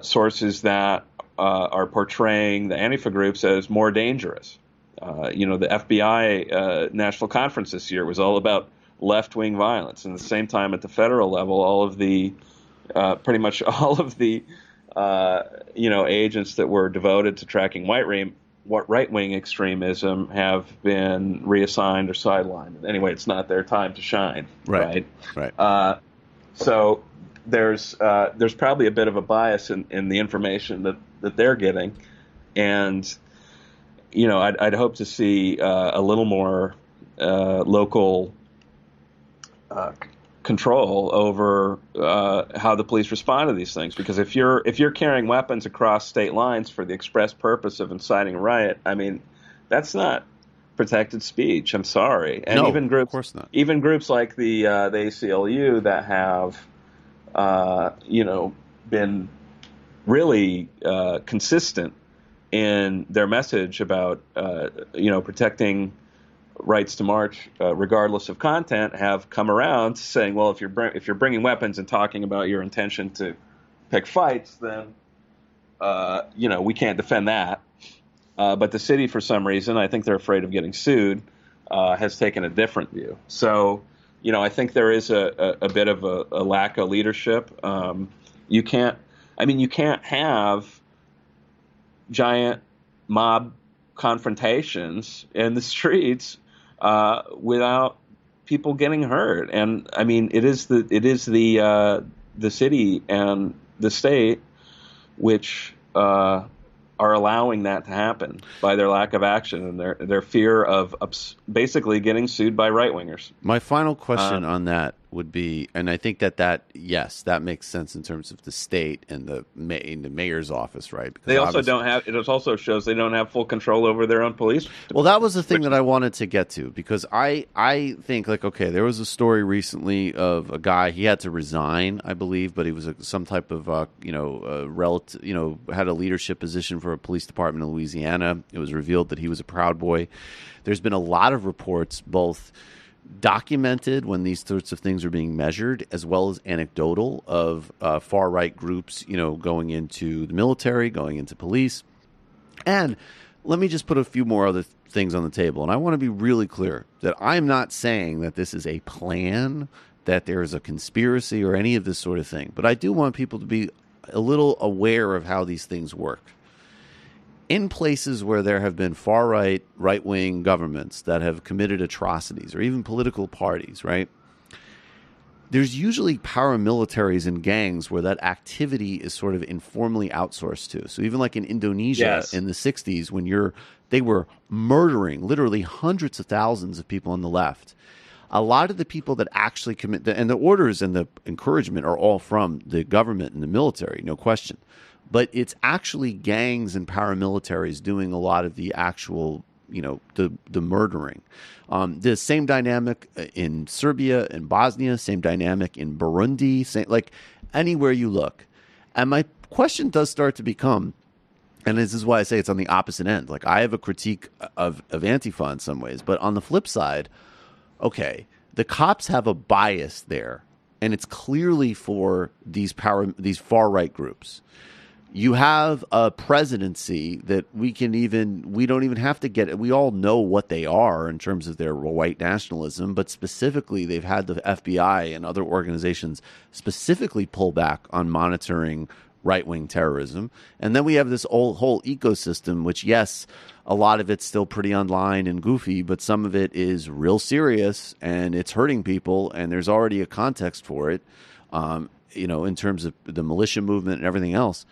sources that are portraying the Antifa groups as more dangerous. The FBI national conference this year was all about left-wing violence. And at the same time, at the federal level, all of the pretty much all of the agents that were devoted to tracking right-wing extremism have been reassigned or sidelined. Anyway, it's not their time to shine. Right. So there's probably a bit of a bias in the information that they're getting, and I'd hope to see a little more local control over how the police respond to these things. Because if you're carrying weapons across state lines for the express purpose of inciting a riot, I mean, that's not protected speech. I'm sorry. And no, even groups, of course not. Even groups like the ACLU that have been really consistent in their message about protecting rights to march regardless of content, have come around to saying, well, if you're bringing weapons and talking about your intention to pick fights, then we can't defend that. But the city, for some reason, I think they're afraid of getting sued, has taken a different view. So, I think there is a bit of a lack of leadership. You can't have giant mob confrontations in the streets without people getting hurt. And I mean, it is the city and the state which are allowing that to happen by their lack of action and their fear of basically getting sued by right-wingers. My final question on that would be, and I think that yes, that makes sense in terms of the state and the mayor's office, right? Because they also don't have. It also shows they don't have full control over their own police. Well, that was the thing that I wanted to get to, because I think, like, okay, there was a story recently of a guy, he had to resign, I believe, but he was some type of relative, had a leadership position for a police department in Louisiana. It was revealed that he was a Proud Boy. There's been a lot of reports, both documented when these sorts of things are being measured, as well as anecdotal, of far right groups, going into the military, going into police. And let me just put a few more other things on the table. And I want to be really clear that I'm not saying that this is a plan, that there is a conspiracy or any of this sort of thing. But I do want people to be a little aware of how these things work. In places where there have been far-right, right-wing governments that have committed atrocities, or even political parties, right, there's usually paramilitaries and gangs where that activity is sort of informally outsourced to. So even like in Indonesia in the 60s, when they were murdering literally hundreds of thousands of people on the left, a lot of the people that actually commit, and the orders and the encouragement are all from the government and the military, no question. But it's actually gangs and paramilitaries doing a lot of the actual, the murdering. The same dynamic in Serbia and Bosnia, same dynamic in Burundi, like anywhere you look. And my question does start to become, And this is why I say it's on the opposite end. Like, I have a critique of Antifa in some ways, but on the flip side, okay, the cops have a bias there, and it's clearly for these far-right groups. You have a presidency that we don't even have to get. We all know what they are in terms of their white nationalism, but specifically, they've had the FBI and other organizations specifically pull back on monitoring right-wing terrorism. And then we have this whole ecosystem, which, yes, a lot of it's still pretty online and goofy, but some of it is real serious and it's hurting people, and there's already a context for it, in terms of the militia movement and everything else.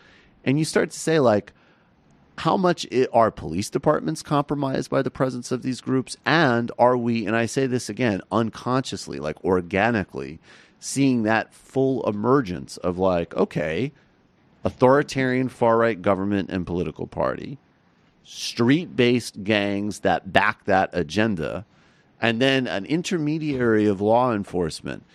And you start to say, like, how much are police departments compromised by the presence of these groups? And are we, and I say this again, unconsciously, like organically, seeing that full emergence of like, okay, authoritarian far-right government and political party, street-based gangs that back that agenda, and then an intermediary of law enforcement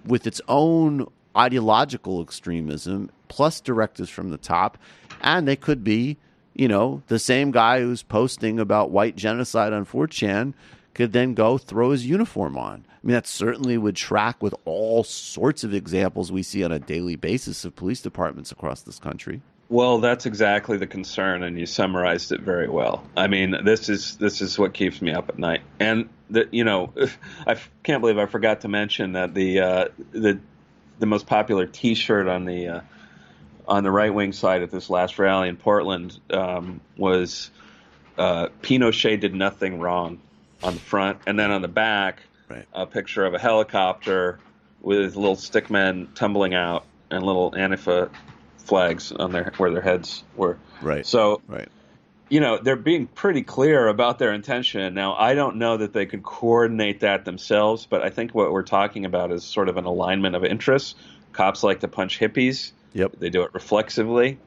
with its own ideological extremism plus directives from the top. And they could be, the same guy who's posting about white genocide on 4chan could then go throw his uniform on. I mean, that certainly would track with all sorts of examples we see on a daily basis of police departments across this country. Well, that's exactly the concern, and you summarized it very well. I mean, this is what keeps me up at night. And I can't believe I forgot to mention that the most popular T-shirt on the right wing side at this last rally in Portland was Pinochet did nothing wrong on the front, and then on the back, right, a picture of a helicopter with little stickmen tumbling out and little Antifa flags on where their heads were. Right. So, right. They're being pretty clear about their intention. Now, I don't know that they could coordinate that themselves, but I think what we're talking about is sort of an alignment of interests. Cops like to punch hippies. Yep. They do it reflexively.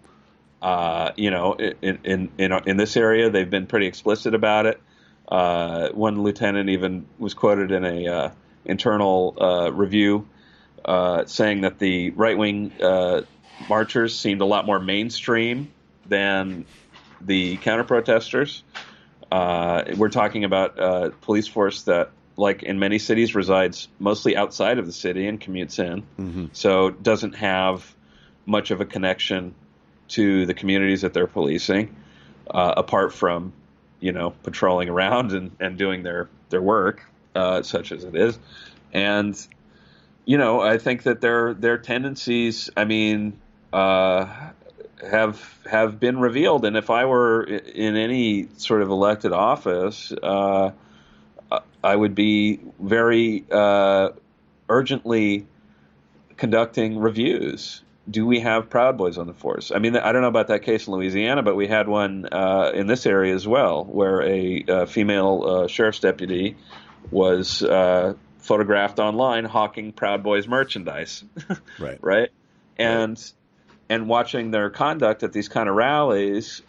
In this area, they've been pretty explicit about it. One lieutenant even was quoted in a internal review saying that the right-wing marchers seemed a lot more mainstream than the counter-protesters. We're talking about a police force that, like in many cities, resides mostly outside of the city and commutes in, so doesn't have much of a connection to the communities that they're policing, apart from, patrolling around and doing their work, such as it is. And, I think that their tendencies, have been revealed. And if I were in any sort of elected office, I would be very urgently conducting reviews. Do we have Proud Boys on the force? I mean, I don't know about that case in Louisiana, but we had one in this area as well, where a female sheriff's deputy was photographed online hawking Proud Boys merchandise. Right. Right. And watching their conduct at these kind of rallies,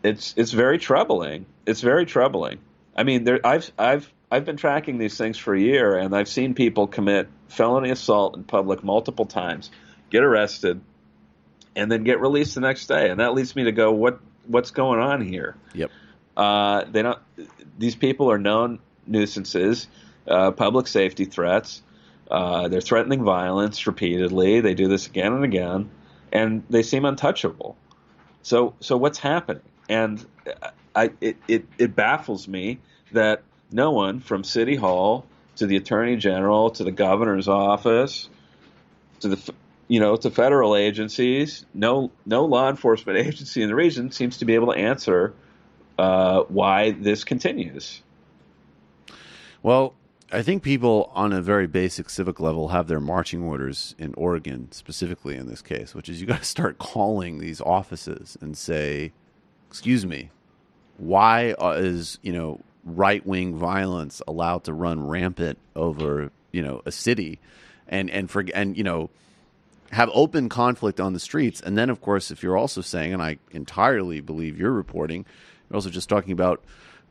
it's very troubling. It's very troubling. I mean, I've been tracking these things for a year, and I've seen people commit felony assault in public multiple times, get arrested, and then get released the next day. And that leads me to go, what's going on here? Yep. These people are known nuisances, public safety threats. They're threatening violence repeatedly. They do this again and again, and they seem untouchable. So what's happening? And it baffles me that no one from City Hall to the Attorney General to the Governor's office to to federal agencies, no law enforcement agency in the region seems to be able to answer why this continues. Well, I think people on a very basic civic level have their marching orders in Oregon, specifically in this case, which is you got to start calling these offices and say, excuse me, why is, right-wing violence allowed to run rampant over, a city and have open conflict on the streets? And then, of course, if you're also saying, and I entirely believe you're reporting, you're also just talking about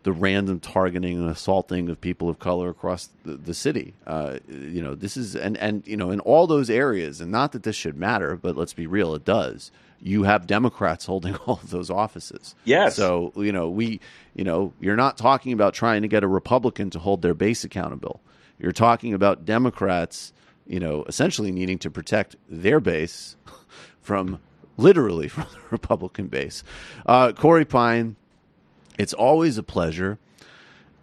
the random targeting and assaulting of people of color across the city. This is, and in all those areas, and not that this should matter, but let's be real, it does. you have Democrats holding all of those offices. Yes. So, you're not talking about trying to get a Republican to hold their base accountable. You're talking about Democrats, essentially needing to protect their base from the Republican base. Corey Pein, it's always a pleasure.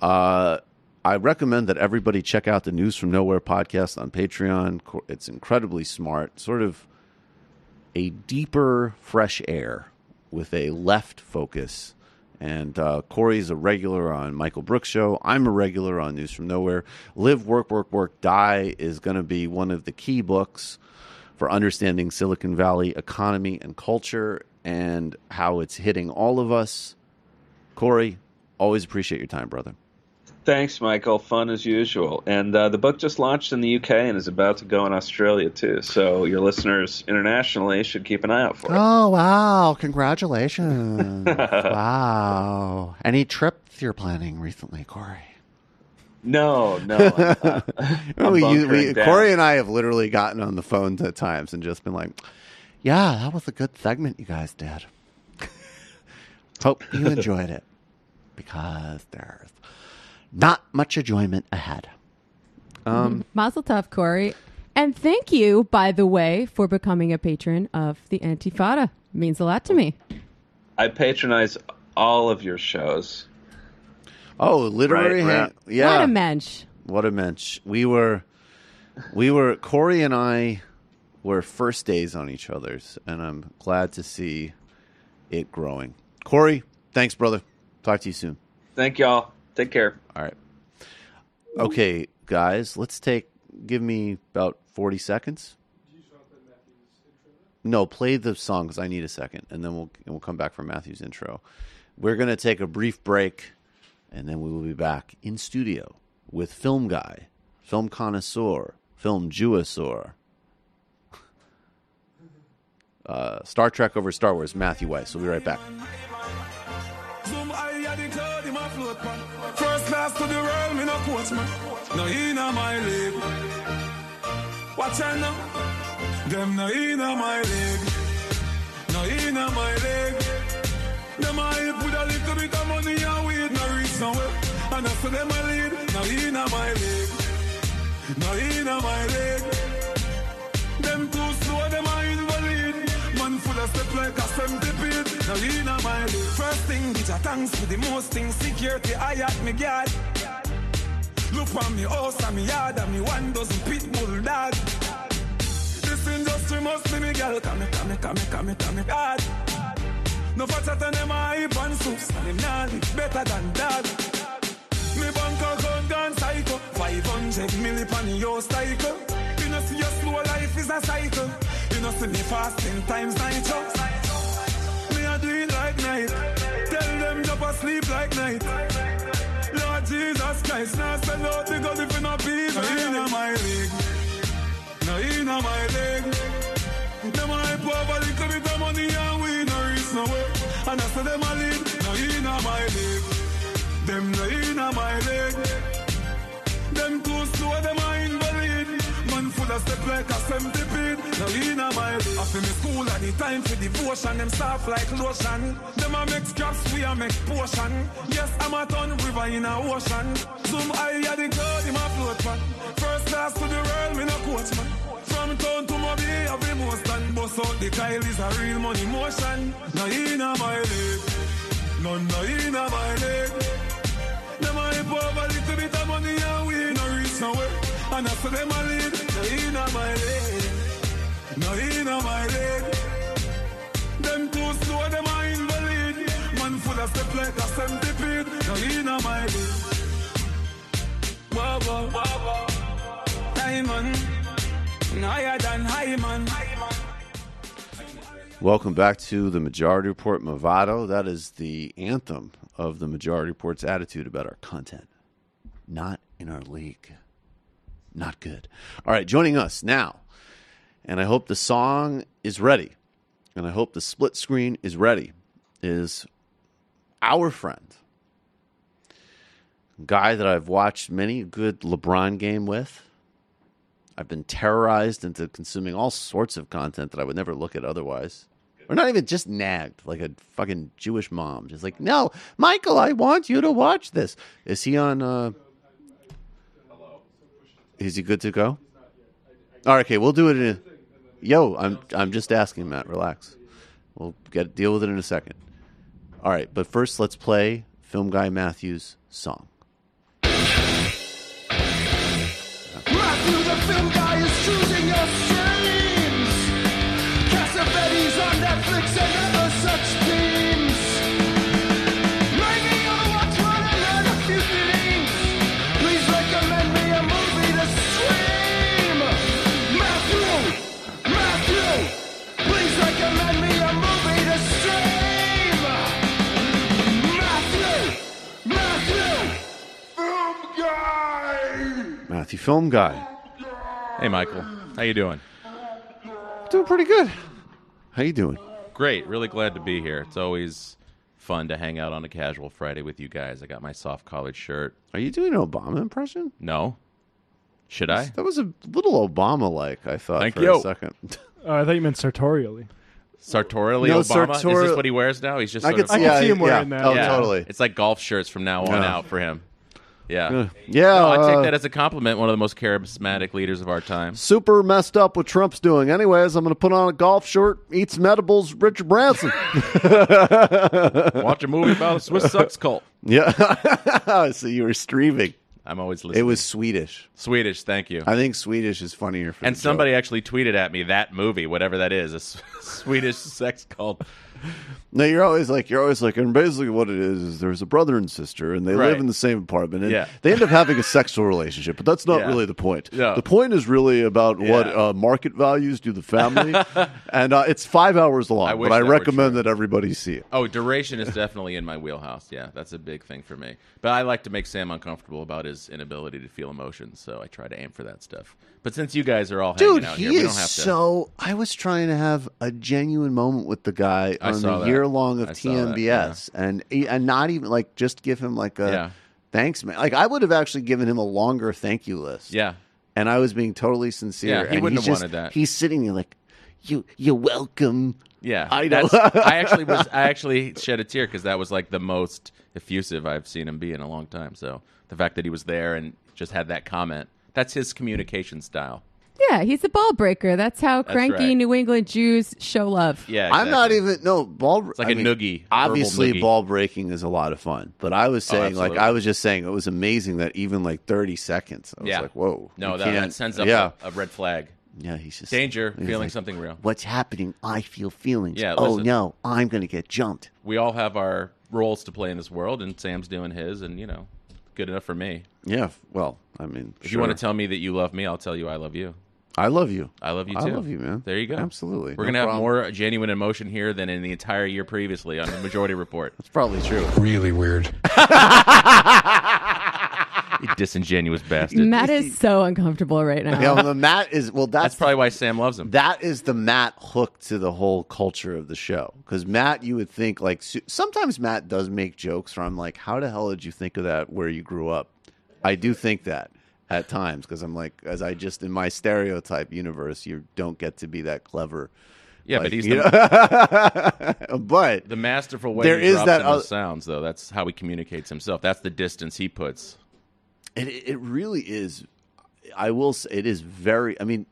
I recommend that everybody check out the News from Nowhere podcast on Patreon. It's incredibly smart, sort of a deeper, fresh air with a left focus. And Corey's a regular on Michael Brooks' show. I'm a regular on News from Nowhere. Live, Work, Work, Work, Die is going to be one of the key books for understanding Silicon Valley economy and culture and how it's hitting all of us. Corey, always appreciate your time, brother. Thanks, Michael. Fun as usual. And the book just launched in the UK and is about to go in Australia, too. So your listeners internationally should keep an eye out for it. Oh, wow. Congratulations. Wow. Any trips you're planning recently, Corey? No. Corey and I have literally gotten on the phone at times and just been like, yeah, that was a good segment you guys did. Hope you enjoyed it because there's not much enjoyment ahead. Mazel tov, Corey. And thank you, by the way, for becoming a patron of the Antifada. It means a lot to me. I patronize all of your shows. Oh, literary yeah. What a mensch. What a mensch. We were Corey and I were first days on each other's, and I'm glad to see it growing. Corey, thanks, brother. Talk to you soon. Thank y'all. Take care. All right. Okay, guys, give me about 40 seconds. No, play the song because I need a second, and then we'll come back for Matthew's intro. We're going to take a brief break, and then we will be back in studio with film guy, film connoisseur, film Jewisseur, Star Trek over Star Wars, Matthew Weiss. We'll be right back. First class to the world, me no coach, man. No inna my league. Watch out now. Them no inna my league. No inna my league. Them a hip with a little bit of money and weed, no reach nowhere. And I say them a lead. No inna my league. No inna my league. Them too slow, them a invalid. Man full of step like a centipede. No inna my league. First thing, bitch, I thanks for the most things. Security, I at me guard. Look on me house and me yard and me 1 dozen pit bull dog. This industry must be me girl. Come me hard. No fatter than them a hip and soups. And them nah live better than dog. Me bank account gone psycho. 500 million on your cycle. You know see your slow life is a cycle. You know see me fasting times 9 chops. Me a do it like night. Tell them drop asleep like night. Lord Jesus Christ, now sell out the God if you not be. No inna my league. No inna my league. Them a hype over little bit of money and we no reach nowhere. And I say them a lead. No inna my league. Them no inna my league. Them too slow, them a invalid. Man full of step like a centipede. No inna my league. I feel me school at the time for devotion. Them soft like lotion. Them a make scraps, we a make potion. Yes, I'm a ton river in a ocean. Zoom high at the cloud, him a float man. First class to the world, me no coach man. From town to Mobile, every most and bust out the Kyle is a real money motion. No inna my league. No inna my league. Them a hip over little bit of money and we no reach nowhere. And I say them a lead. No inna my league. No inna my league. Them too slow, them a invalid. Man full of step like a centipede. No inna my league. Whoa. Diamond. Higher than high, man. Welcome back to the Majority Report Movado. That is the anthem of the Majority Report's attitude about our content. Not in our league. Not good. All right, joining us now, and I hope the song is ready, and I hope the split screen is ready, is our friend, a guy that I've watched many a good LeBron game with. I've been terrorized into consuming all sorts of content that I would never look at otherwise. Or not even just nagged, like a fucking Jewish mom. Just like, no, Michael, I want you to watch this. Is he on... Is he good to go? All right, okay, we'll do it in a... Yo, I'm just asking, Matt. Relax. We'll deal with it in a second. All right, but first let's play Film Guy Matthews' song. Matthew, the film guy, is choosing your streams. Cassavetes on Netflix and other such themes. Maybe you'll watch one and learn a few things. Please recommend me a movie to stream. Matthew, please recommend me a movie to stream. Matthew, film guy. Matthew, Film Guy. Hey, Michael. How you doing? Doing pretty good. How you doing? Great. Really glad to be here. It's always fun to hang out on a casual Friday with you guys. I got my soft collared shirt. Are you doing an Obama impression? No. Should I? That was a little Obama-like, I thought, Thank for you. a second. I thought you meant sartorially. Sartorially No, Obama? Is sartorial- this what he wears now? He's just I sort could of... see him wearing that. Oh, Yeah. totally. It's like golf shirts from now on out for him. Yeah. Yeah. No, I take that as a compliment. One of the most charismatic leaders of our time. Super messed up what Trump's doing. Anyways, I'm going to put on a golf shirt, eat some edibles, Richard Branson. Watch a movie about a Swiss sex cult. Yeah. So you were streaming. I'm always listening. It was Swedish. Swedish, thank you. I think Swedish is funnier for And the somebody joke. actually tweeted at me that movie, whatever that is, a Swedish sex cult. No, you're always like, and basically what it is there's a brother and sister, and they Right. live in the same apartment, and Yeah. they end up having a sexual relationship, but that's not Yeah. really the point. No. The point is really about Yeah. what market values do the family, and it's 5 hours long, wish but I that were recommend true. that everybody see it. Oh, duration is definitely in my wheelhouse. Yeah, that's a big thing for me. But I like to make Sam uncomfortable about his inability to feel emotions, so I try to aim for that stuff. But since you guys are all hanging Dude, out he here, we is don't have to. so... I was trying to have a genuine moment with the guy I on saw the that. year-long of I saw that, TMBS, and not even, like, just give him, like, a... Yeah. Thanks, man. Like, I would have actually given him a longer thank you list. Yeah. And I was being totally sincere. Yeah, he and wouldn't he's have just- wanted that. He's sitting there like, you're welcome. Yeah, I know. I actually shed a tear because that was like the most effusive I've seen him be in a long time. So the fact that he was there and just had that comment, that's his communication style. Yeah, he's a ball breaker. That's how cranky right. New England Jews show love. Yeah, I'm not even ball. It's like a noogie. Obviously, Verbal noogie. ball breaking is a lot of fun. But I was saying, absolutely. I was just saying, it was amazing that even like 30 seconds, I was like, whoa. No, you that can't- sends up yeah. a red flag. Yeah, he's just Danger, he's feeling like, something real. What's happening? I feel feelings. Yeah, oh listen. no, I'm going to get jumped. We all have our roles to play in this world, and Sam's doing his, and good enough for me. Yeah, well, I mean, If you want to tell me that you love me, I'll tell you I love you. I love you. I love you too. I love you, man. There you go. Absolutely. We're No gonna have problem. more genuine emotion here than in the entire year previously on the Majority Report. That's probably true. Really weird. You disingenuous bastard. Matt is so uncomfortable right now. Yeah, well, the Matt is That's probably why Sam loves him. That is the Matt hook to the whole culture of the show. Because Matt, you would think like sometimes Matt does make jokes where I'm like, how the hell did you think of that where you grew up? I do think that at times because I'm like, in my stereotype universe, you don't get to be that clever. Yeah, Like, but he's but the masterful way there he is drops that in those sounds, though. That's how he communicates himself. That's the distance he puts. It really is. I will say it is very. I mean,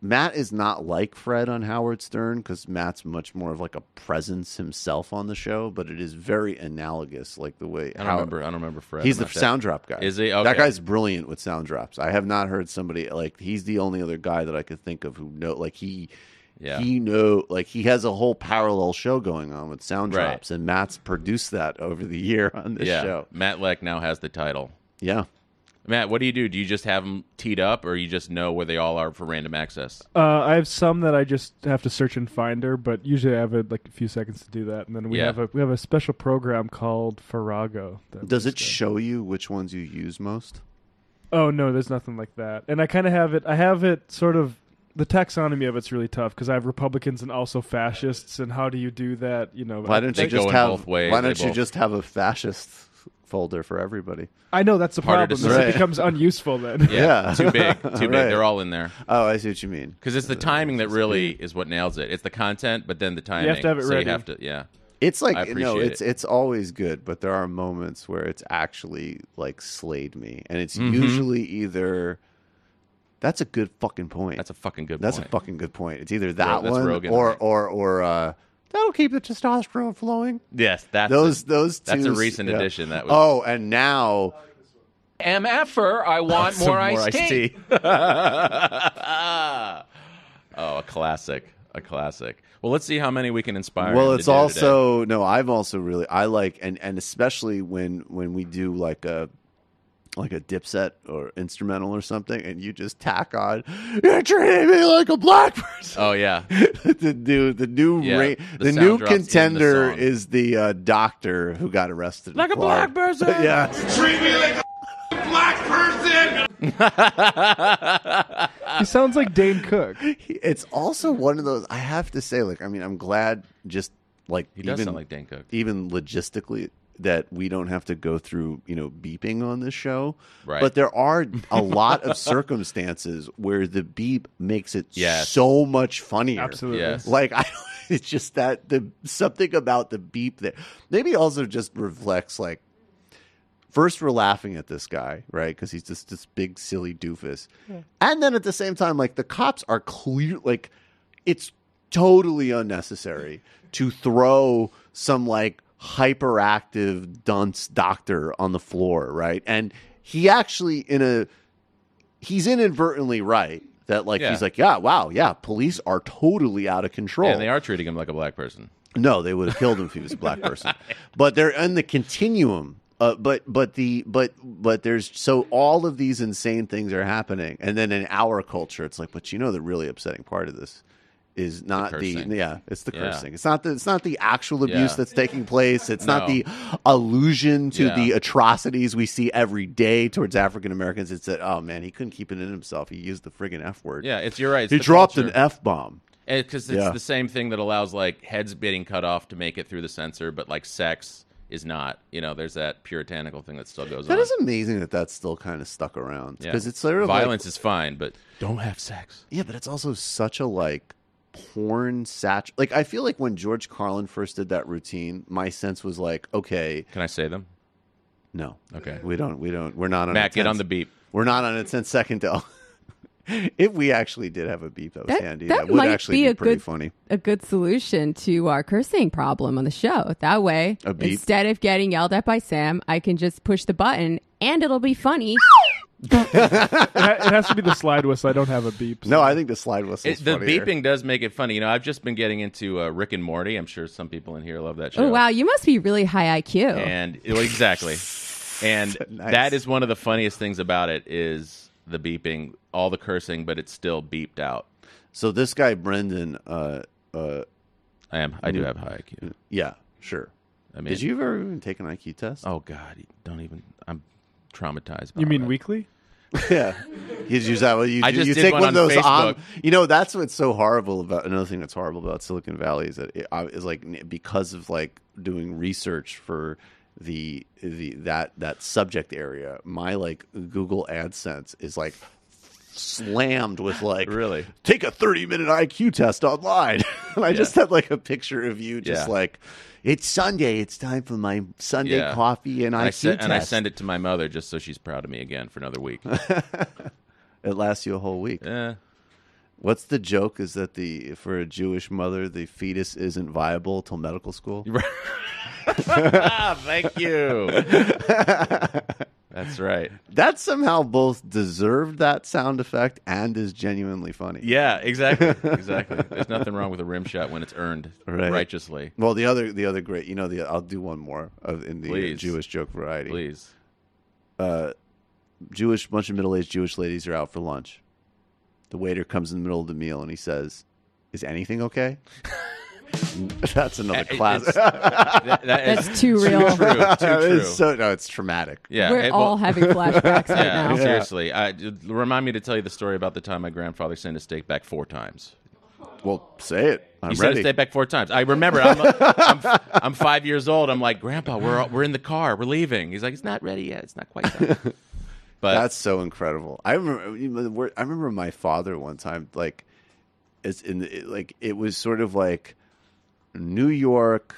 Matt is not like Fred on Howard Stern because Matt's much more of like a presence himself on the show. But it is very analogous, like the way I don't remember Fred. He's I'm the not sound drop guy. Is he? Okay. That guy's brilliant with sound drops. I have not heard somebody like he's the only other guy that I could think of who he has a whole parallel show going on with sound Right. drops, and Matt's produced that over the year on this show. Matt Leck now has the title. Yeah. Matt, what do? Do you just have them teed up, or you just know where they all are for random access? I have some that I just have to search in Finder, but usually I have a few seconds to do that, and then we have a special program called Farrago. Does it show you which ones you use most? Oh no, there's nothing like that. And I kind of have it. I have it sort of. The taxonomy of it's really tough because I have Republicans and also fascists, and how do you do that? Why don't you just have? both ways. Why don't you just have a fascist folder for everybody. I know that's the Harder problem. to Is search. It becomes unuseful then. Yeah, too big. Too big. Right. They're all in there. Oh, I see what you mean. Because it's the timing that really is what nails it. It's the content, but then the timing. You have to have it so ready. You have to, yeah. It's like I appreciate it's always good, but there are moments where it's actually like slayed me, and it's Mm-hmm. usually either. That's a good fucking point. That's a fucking good That's point. a fucking good point. It's either that That's one Rogan, or right? or that'll keep the testosterone flowing. Yes, that's Those That's two, a recent yeah. addition. That was Oh, and now MFer, I want some more iced tea. Oh, a classic. A classic. Well, let's see how many we can inspire. well, him it's to do also today. no. I've also really I like and especially when we do like a dipset or instrumental or something, and you just tack on, "You're treating me like a black person." Oh yeah, the new Yeah, the sound new drops in the contender song. is the doctor who got arrested in Like a Florida. black person. Yeah, Treat me like a black person. He sounds like Dane Cook. it's also one of those. I have to say, like, I mean, I'm glad just like he does even sound like Dan Cook. even logistically that we don't have to go through, beeping on this show. Right. But there are a lot of circumstances where the beep makes it Yes. so much funnier. Absolutely. Yes. Like it's just that something about the beep that maybe also just reflects like first we're laughing at this guy, right? Because he's just this big silly doofus. And then at the same time, like the cops are clear, like it's totally unnecessary to throw some like hyperactive dunce doctor on the floor, right? And he actually he's inadvertently right that like Yeah. he's like, yeah, wow, yeah, police are totally out of control. And they are treating him like a black person. No, they would have killed him if he was a black person. But they're in the continuum. But there's so all of these insane things are happening, and then in our culture, it's like, but the really upsetting part of this is not cursing. it's the Yeah. cursing. It's not the actual abuse Yeah. that's taking place. It's not No. the allusion to Yeah. the atrocities we see every day towards African Americans. It's that, oh man, he couldn't keep it in himself. He used the friggin' F word. Yeah, you're right. It's He the dropped culture. an F bomb. Because it's Yeah. the same thing that allows like heads getting cut off to make it through the censor, but like sex is not. There's that puritanical thing that still goes on. That is amazing that that's still kind of stuck around Yeah. because it's sort of violence is fine, but don't have sex. Yeah, but it's also such a like porn like I feel like when George Carlin first did that routine, my sense was like, okay, Can I say them? no, Okay. we're not on Matt, a get 10 on the beep. We're not on a 10-second though. If we actually did have a beep that was handy, that would might actually be be a pretty good, funny. a good solution to our cursing problem on the show. That way, A beep. instead of getting yelled at by Sam, I can just push the button and it'll be funny. It has to be the slide whistle. I don't have a beep. No, I think the slide whistle is The funnier. beeping does make it funny. I've just been getting into Rick and Morty. I'm sure some people in here love that show. Oh, wow. You must be really high IQ. And exactly. And Nice. that is one of the funniest things about it is the beeping, all the cursing, but it's still beeped out. So this guy Brendan, I do have high IQ. yeah, sure. I mean, Did you ever even take an IQ test? Oh God, don't even. I'm traumatized. By You mean that. weekly? Yeah, you use that. You I just you did take one one of on those Facebook. that's what's so horrible about another thing that's horrible about Silicon Valley is that is like because of like doing research for that subject area. My like Google AdSense is like slammed with like Really? take a 30-minute IQ test online. And I just had like a picture of you just Yeah. like it's Sunday. It's time for my Sunday Yeah. coffee and IQ test. And I send it to my mother just so she's proud of me again for another week. It lasts you a whole week. Yeah. What's the joke? Is that for a Jewish mother, the fetus isn't viable till medical school? Thank you. That's right. That somehow both deserved that sound effect and is genuinely funny. Yeah, exactly. Exactly. There's nothing wrong with a rim shot when it's earned righteously. Well, the other great, I'll do one more in the Please. Jewish joke variety. Please. Bunch of middle-aged Jewish ladies are out for lunch. The waiter comes in the middle of the meal and he says, "Is anything okay?" That's another classic. That's too real. Too true. It's traumatic. Yeah, We're all having flashbacks right yeah, now. seriously. Remind me to tell you the story about the time my grandfather sent a steak back 4 times. Well, say it. I'm He ready. said stay back 4 times. I remember. I'm 5 years old. I'm like, Grandpa, we're in the car. We're leaving. He's like, it's not ready yet. It's not quite done. But that's so incredible. I remember my father one time, like, it was sort of like New York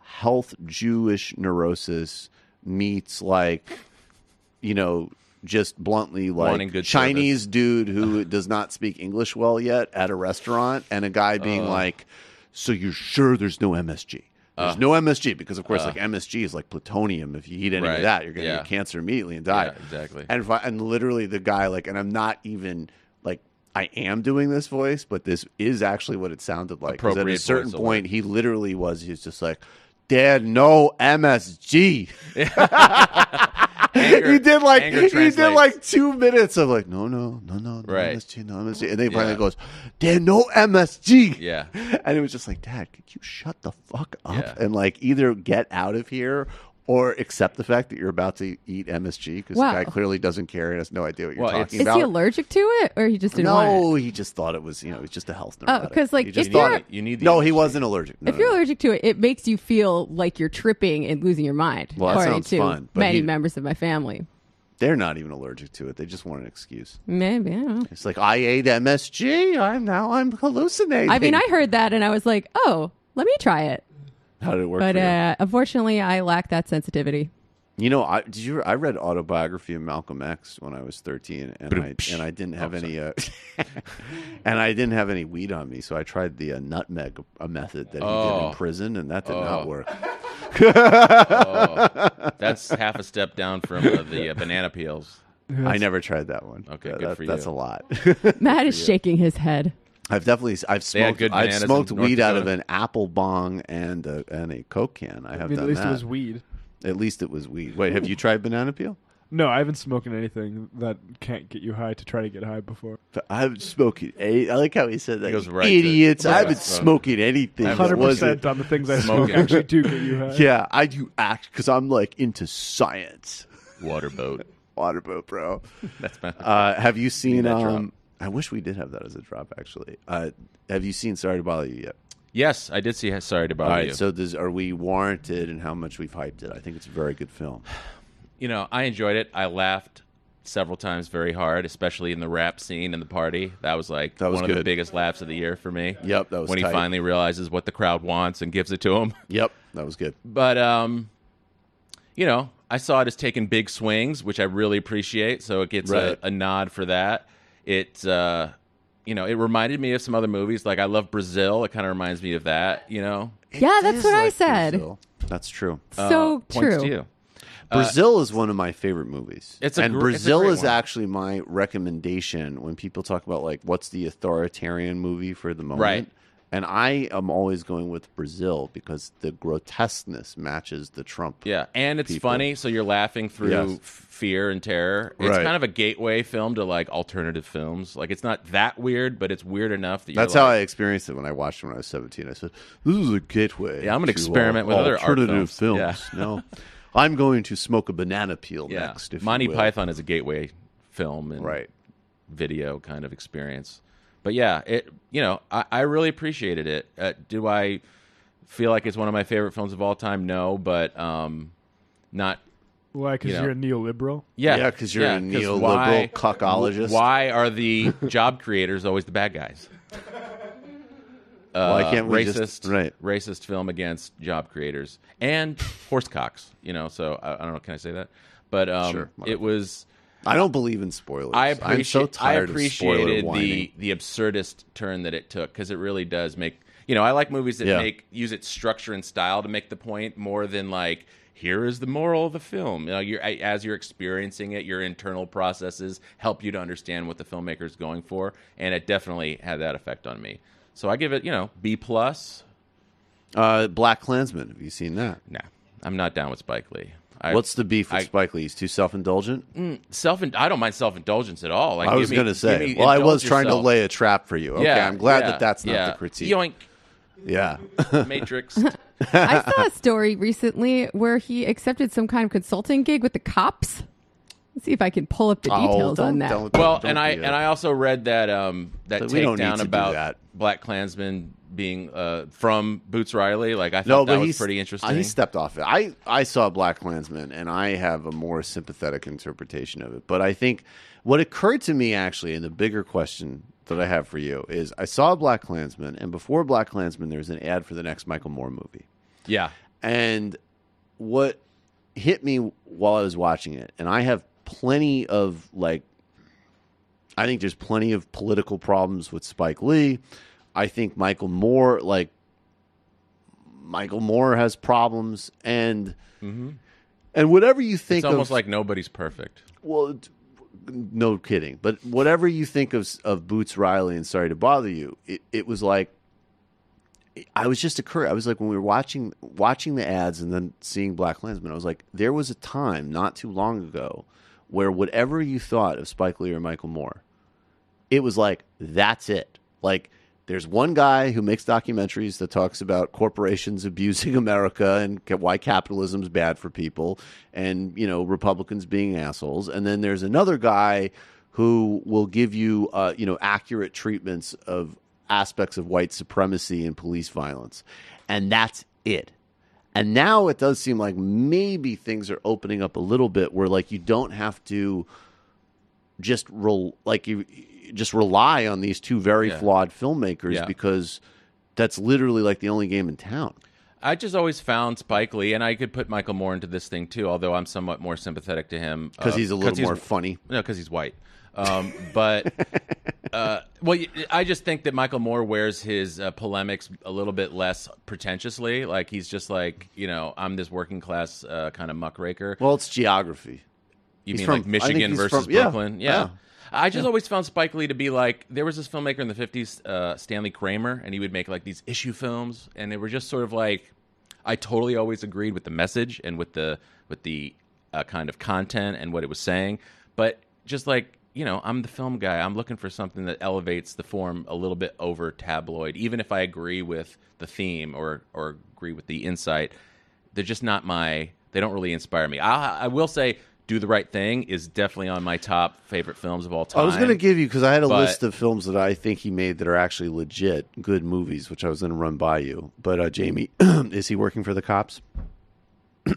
health Jewish neurosis meets like, just bluntly like good Chinese dude who does not speak English well yet at a restaurant, and a guy being like, so you're sure there's no MSG? There's no MSG because, of course, like MSG is like plutonium. If you eat any of that, you're going to get cancer immediately and die. Yeah, exactly. And literally the guy, like, and I'm not even like, I am doing this voice, but this is actually what it sounded like. Because at a certain point, he's just like, Dad, no MSG. He did like 2 minutes of like, no MSG, no MSG. And then he finally goes, Dad, no MSG. Yeah. And it was just like, Dad, could you shut the fuck up and like either get out of here or accept the fact that you're about to eat MSG, because the guy clearly doesn't care and has no idea what you're talking about. Is he allergic to it, or he just didn't want it? No, he just thought it was, it's just a health neurotic. Oh, because like he wasn't allergic. If you're allergic to it, it makes you feel like you're tripping and losing your mind. Well, that according sounds to fun, but many members of my family. They're not even allergic to it. They just want an excuse. Maybe, I don't know. It's like, I ate MSG. I'm hallucinating. I mean, I heard that and I was like, oh, let me try it. How did it work? But for you? Unfortunately, I lack that sensitivity. I read Autobiography of Malcolm X when I was 13, and I didn't have any and I didn't have any weed on me, so I tried the nutmeg method that he did in prison, and that did not work. That's half a step down from the banana peels. I never tried that one. Okay, good for you. That's a lot. Matt is shaking his head. I've smoked weed out of an apple bong and a Coke can. I have done that. At least it was weed. At least it was weed. Wait, have you tried banana peel? No, I haven't smoking anything that can't get you high to try to get high before. I haven't smoking. I like how he said that. He goes right idiots! I haven't smoking anything. 100% on the things I smoke actually do get you high. Yeah, I do because I'm like into science. Waterboat, bro. That's my. Have you seen? I wish we did have that as a drop. Actually, have you seen Sorry to Bother You yet? Yes, I did see Sorry to Bother You. So are we warranted in how much we've hyped it? I think it's a very good film. I enjoyed it. I laughed several times very hard, especially in the rap scene in the party. That was one of the biggest laughs of the year for me. Yep, that was when tight. He finally realizes what the crowd wants and gives it to him. Yep, that was good. But I saw it as taking big swings, which I really appreciate. So it gets a nod for that. It it reminded me of some other movies. Like I love Brazil. It kind of reminds me of that. Yeah, that's what I said. Brazil. That's true. So true. Points to you. Brazil is one of my favorite movies. Brazil is one. Actually my recommendation when people talk about like what's the authoritarian movie for the moment. Right. And I am always going with Brazil because the grotesqueness matches the Trump. Yeah, and it's funny, so you're laughing through fear and terror. It's kind of a gateway film to like alternative films. Like it's not that weird, but it's weird enough that that's how I experienced it when I watched it when I was 17. I said, "This is a gateway." Yeah, I'm gonna experiment with other alternative films. Yeah. No, I'm going to smoke a banana peel next. If Monty you will. Python is a gateway film and video kind of experience. But yeah, I really appreciated it. Do I feel like it's one of my favorite films of all time? No, but not. Why? Because you're a neoliberal? Yeah, because you're a neoliberal cuckologist. Why are the job creators always the bad guys? Why can't we racist film against job creators and horsecocks? So I don't know. Can I say that? But sure, it was. I don't believe in spoilers. I'm so tired of spoiler whining. the absurdist turn that it took because it really does make. I like movies that use its structure and style to make the point more than like here is the moral of the film. As you're experiencing it, your internal processes help you to understand what the filmmaker is going for, and it definitely had that effect on me. So I give it B+. BlacKkKlansman. Have you seen that? Nah, I'm not down with Spike Lee. What's the beef with Spike Lee? He's too self-indulgent? I don't mind self-indulgence at all. Like, I was going to say. Well, I was trying to lay a trap for you. Okay, I'm glad that's not the critique. Yoink. Yeah. Matrix. I saw a story recently where he accepted some kind of consulting gig with the cops. Let's see if I can pull up the details on that. I also read that that takedown about BlacKkKlansman being from Boots Riley. Like I thought that was pretty interesting. He stepped off it. I saw BlacKkKlansman, and I have a more sympathetic interpretation of it. But I think what occurred to me actually, and the bigger question that I have for you is, I saw BlacKkKlansman, and before BlacKkKlansman, there was an ad for the next Michael Moore movie. Yeah, and what hit me while I was watching it, and I have plenty of I think there's plenty of political problems with Spike Lee. I think Michael Moore has problems, and whatever you think, it's almost like nobody's perfect. Well, no kidding. But whatever you think of Boots Riley, and sorry to bother you, it was like, I was just I was like, when we were watching the ads and then seeing BlacKkKlansman, I was like, there was a time not too long ago where whatever you thought of Spike Lee or Michael Moore, it was like, that's it. Like, there's one guy who makes documentaries that talks about corporations abusing America and why capitalism is bad for people, and, you know, Republicans being assholes. And then there's another guy who will give you, accurate treatments of aspects of white supremacy and police violence. And that's it. And now it does seem like maybe things are opening up a little bit, where like you don't have to just rely on these two very flawed filmmakers, because that's literally like the only game in town. I just always found Spike Lee, and I could put Michael Moore into this thing too, although I'm somewhat more sympathetic to him because he's a little more funny. No, because he's white. But I just think that Michael Moore wears his polemics a little bit less pretentiously. Like, he's just like, I'm this working class kind of muckraker. Well, it's geography. He's mean like Michigan versus Brooklyn? Yeah. I just always found Spike Lee to be like, there was this filmmaker in the 50s, Stanley Kramer, and he would make like these issue films, and they were just sort of like, I totally always agreed with the message and with the kind of content and what it was saying, but just like, I'm the film guy. I'm looking for something that elevates the form a little bit over tabloid, even if I agree with the theme or agree with the insight. They're just not they don't really inspire me. I will say Do the Right Thing is definitely on my top favorite films of all time. I was going to give you, because I had a list of films that I think he made that are actually legit good movies, which I was going to run by you. But Jamie, is he working for the cops?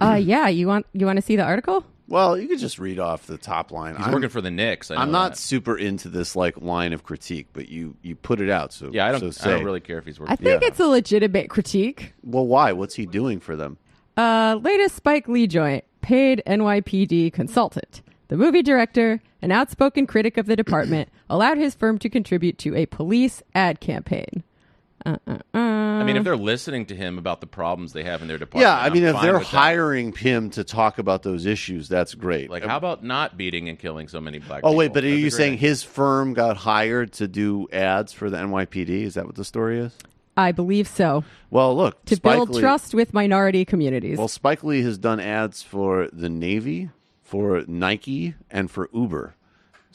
Yeah. You want to see the article? Well, you could just read off the top line. He's working for the Knicks. I'm not super into this line of critique, but you put it out. So yeah, I don't really care if he's working. I think it's a legitimate critique. Well, why? What's he doing for them? Latest Spike Lee joint, paid NYPD consultant. The movie director, an outspoken critic of the department, allowed his firm to contribute to a police ad campaign. I mean, if they're listening to him about the problems they have in their department, yeah, I mean, if they're hiring him to talk about those issues, that's great. Like, how about not beating and killing so many black people? Oh, wait, but are you saying his firm got hired to do ads for the NYPD? Is that what the story is? I believe so. Well, look, to build trust with minority communities. Well, Spike Lee has done ads for the Navy, for Nike, and for Uber.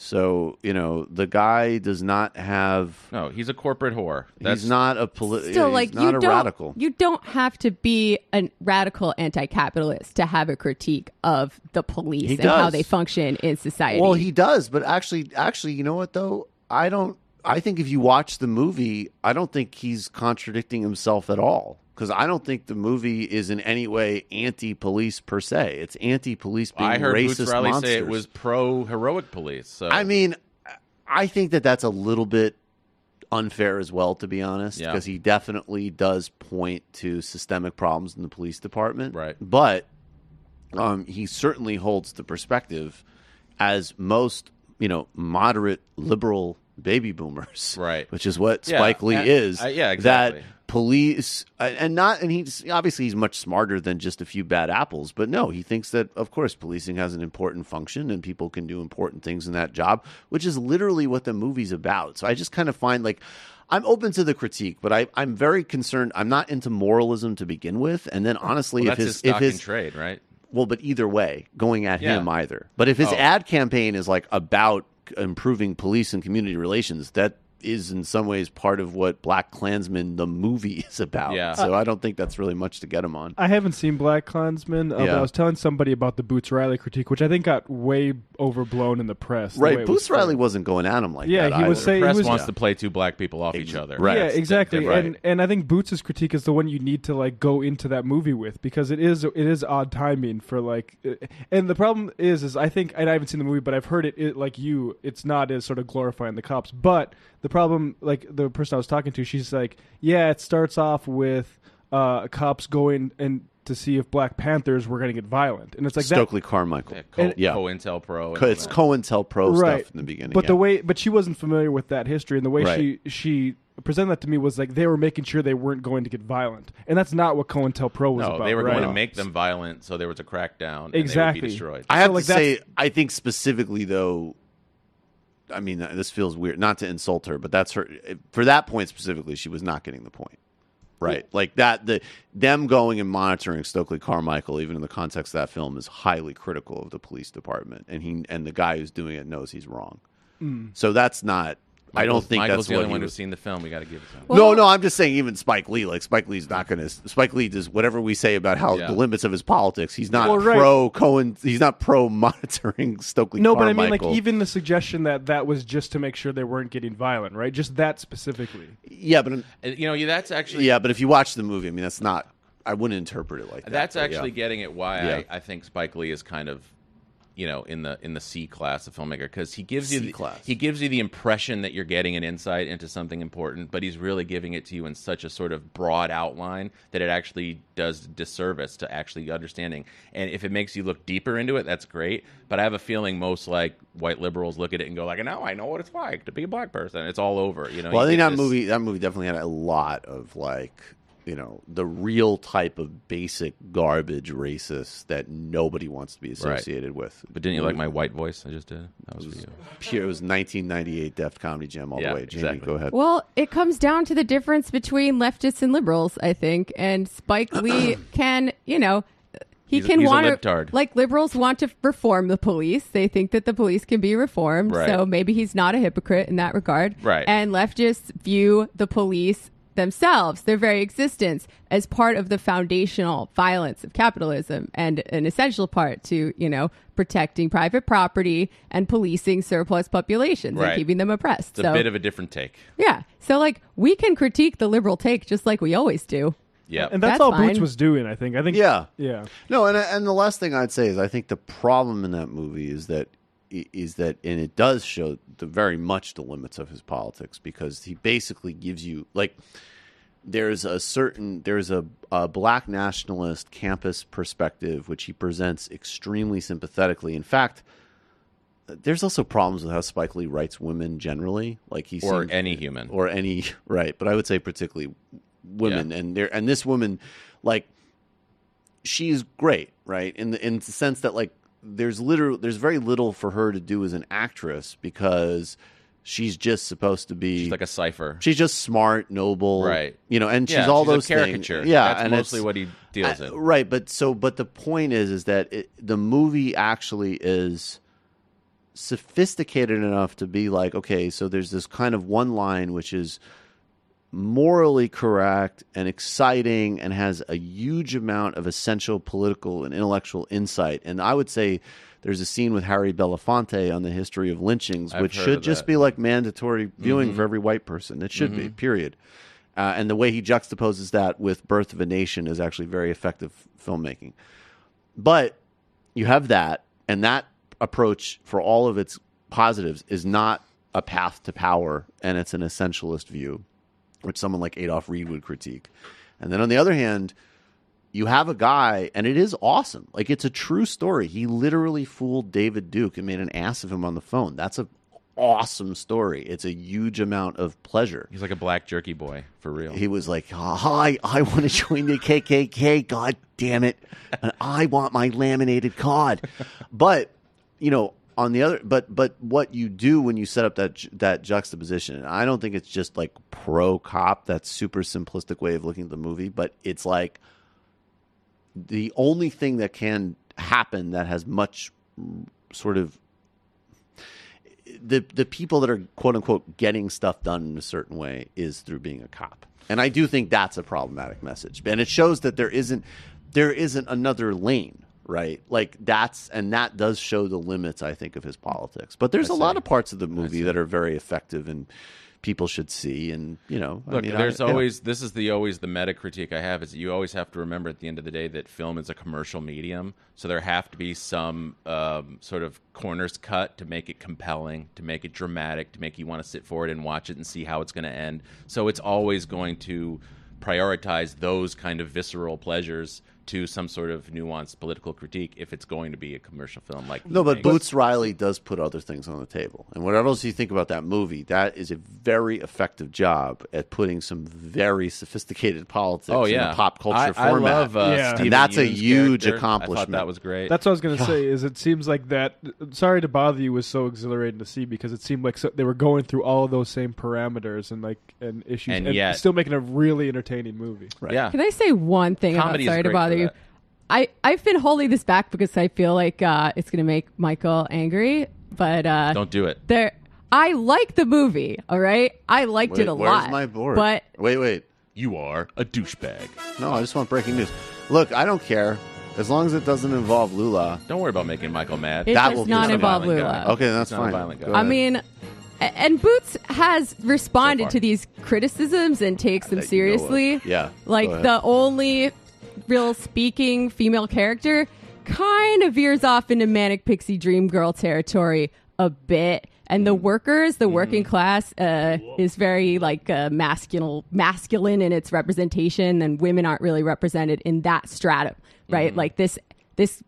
So, the guy does not have... No, he's a corporate whore. He's not a radical. You don't have to be a radical anti-capitalist to have a critique of the police and how they function in society. Well, he does, but actually, you know what, though? I think if you watch the movie, I don't think he's contradicting himself at all. Because I don't think the movie is in any way anti-police per se. It's anti-police being racist monsters. I heard Boots Riley say it was pro-heroic police. So. I mean, I think that's a little bit unfair as well, to be honest. Because he definitely does point to systemic problems in the police department. Right. But he certainly holds the perspective, as most, moderate liberal baby boomers. Right. Which is what Spike Lee is. Yeah, exactly. That police and he's much smarter than just a few bad apples, but no, he thinks that of course policing has an important function and people can do important things in that job, which is literally what the movie's about. So I just kind of find I'm open to the critique, but I'm very concerned. I'm not into moralism to begin with, and then honestly, that's his stock in trade, right? Well, but either way, going at him either. But if his ad campaign is about improving police and community relations, is in some ways part of what BlacKkKlansman the movie is about. Yeah. So I don't think that's really much to get him on. I haven't seen BlacKkKlansman, but I was telling somebody about the Boots Riley critique, which I think got way overblown in the press. Right, Boots Riley wasn't going at him like that. Yeah, he was saying the press wants to play two black people off each other. Right. Yeah, exactly. Right. And I think Boots' critique is the one you need to like go into that movie with, because it is odd timing for like. And the problem is I think, and I haven't seen the movie, but I've heard it like you. It's not as sort of glorifying the cops, but the problem, like the person I was talking to, she's like, yeah, it starts off with cops going and to see if Black Panthers were going to get violent, and it's like Stokely Carmichael, COINTELPRO. It's COINTELPRO stuff in the beginning. But but she wasn't familiar with that history, and the way she presented that to me was like they were making sure they weren't going to get violent, and that's not what COINTELPRO was about. No, they were going to right? make them violent, so there was a crackdown. Exactly. And they would be destroyed. I have to say, I think specifically though. I mean, this feels weird, not to insult her, but that's her. For that point specifically, she was not getting the point, right? Like that, them going and monitoring Stokely Carmichael, even in the context of that film, is highly critical of the police department, and the guy who's doing it knows he's wrong. So that's not. I don't think Michael's that's the what only one he who's was. seen the film. We got to give it to him. Well, no, I'm just saying. Even Spike Lee, like Spike Lee's not going to. Spike Lee does whatever we say about how the limits of his politics. He's not pro Cohen. He's not pro monitoring Stokely. No, Carmichael. but I mean, like even the suggestion that was just to make sure they weren't getting violent, right? Just that specifically. Yeah, but that's actually. Yeah, but if you watch the movie, I mean, that's not. I wouldn't interpret it like that. That's actually getting at why I think Spike Lee is kind of. In the C class of filmmaker, because he gives you the impression that you're getting an insight into something important, but he's really giving it to you in such a sort of broad outline that it actually does disservice to actually understanding. And if it makes you look deeper into it, that's great. But I have a feeling most like white liberals look at it and go like, "Now I know what it's like to be a black person." It's all over. Well, I think that movie definitely had a lot of like. The real type of basic garbage racist that nobody wants to be associated with. But didn't you like my white voice I just did? That was for you. Pure. It was 1998 Def Comedy Jam all the way. Jamie, exactly. Go ahead. Well, it comes down to the difference between leftists and liberals, I think. And Spike Lee can, he's a libtard. Like liberals want to reform the police. They think that the police can be reformed. Right. So maybe he's not a hypocrite in that regard. Right. And leftists view the police themselves, their very existence, as part of the foundational violence of capitalism and an essential part to, protecting private property and policing surplus populations and keeping them oppressed. It's a bit of a different take. Yeah. So, we can critique the liberal take just like we always do. Yeah. And that's all fine. Boots was doing, I think. Yeah. No, and the last thing I'd say is I think the problem in that movie is that and it does show very much the limits of his politics, because he basically gives you there's a black nationalist campus perspective which he presents extremely sympathetically. In fact, there's also problems with how Spike Lee writes women generally, any human or any right, but I would say particularly women, and this woman, she's great, right, in the sense that there's very little for her to do as an actress, because she's just supposed to be. She's like a cipher. She's just smart, noble, right? And she's all those a caricature. things. Yeah, that's and mostly what he deals in. Right, but the point is that the movie actually is sophisticated enough to be like, okay, so there's this kind of one line which is morally correct and exciting and has a huge amount of essential political and intellectual insight. And I would say there's a scene with Harry Belafonte on the history of lynchings, which should just be mandatory viewing for every white person. It should be, period. And the way he juxtaposes that with Birth of a Nation is actually very effective filmmaking. But you have that, and that approach, for all of its positives, is not a path to power, and it's an essentialist view, which someone like Adolph Reed would critique. And then on the other hand, you have a guy, and it is awesome. It's a true story. He literally fooled David Duke and made an ass of him on the phone. That's an awesome story. It's a huge amount of pleasure. He's like a black jerky boy, for real. He was like, hi, I want to join the KKK, God damn it. And I want my laminated cod. But, on the other, but what you do when you set up that juxtaposition, and I don't think it's just pro cop, that super simplistic way of looking at the movie, but it's the only thing that can happen that has much sort of the people that are quote unquote getting stuff done in a certain way is through being a cop. And I do think that's a problematic message. And it shows that there isn't another lane, right? Like that does show the limits, I think, of his politics. But there's a lot of parts of the movie that are very effective and people should see. And, Look, I mean, there's always this is always the meta critique I have is that you always have to remember at the end of the day that film is a commercial medium. So there have to be some sort of corners cut to make it compelling, to make it dramatic, to make you want to sit forward and watch it and see how it's going to end. So it's always going to prioritize those kind of visceral pleasures to some sort of nuanced political critique if it's going to be a commercial film. But Boots Riley does put other things on the table. And whatever else you think about that movie, that is a very effective job at putting some very sophisticated politics in a pop culture format. I love and that's a huge accomplishment. I thought that was great. That's what I was going to say. Is it seems like that Sorry to Bother You was so exhilarating to see because it seemed like they were going through all of those same parameters and issues and yet, still making a really entertaining movie. Right. Yeah. Can I say one thing about Sorry to Bother You? I've been holding this back because I feel like it's going to make Michael angry, but don't do it. I like the movie. All right, I liked it a lot. Where's my board? But wait, you are a douchebag. No, I just want breaking news. Look, I don't care as long as it doesn't involve Lula. Don't worry about making Michael mad. It does not involve Lula. Okay, that's fine. I mean. And Boots has responded to these criticisms and takes them seriously. Yeah. Like the only real speaking female character kind of veers off into manic pixie dream girl territory a bit. And the workers, the working class, is very masculine in its representation, and women aren't really represented in that stratum, right? Like this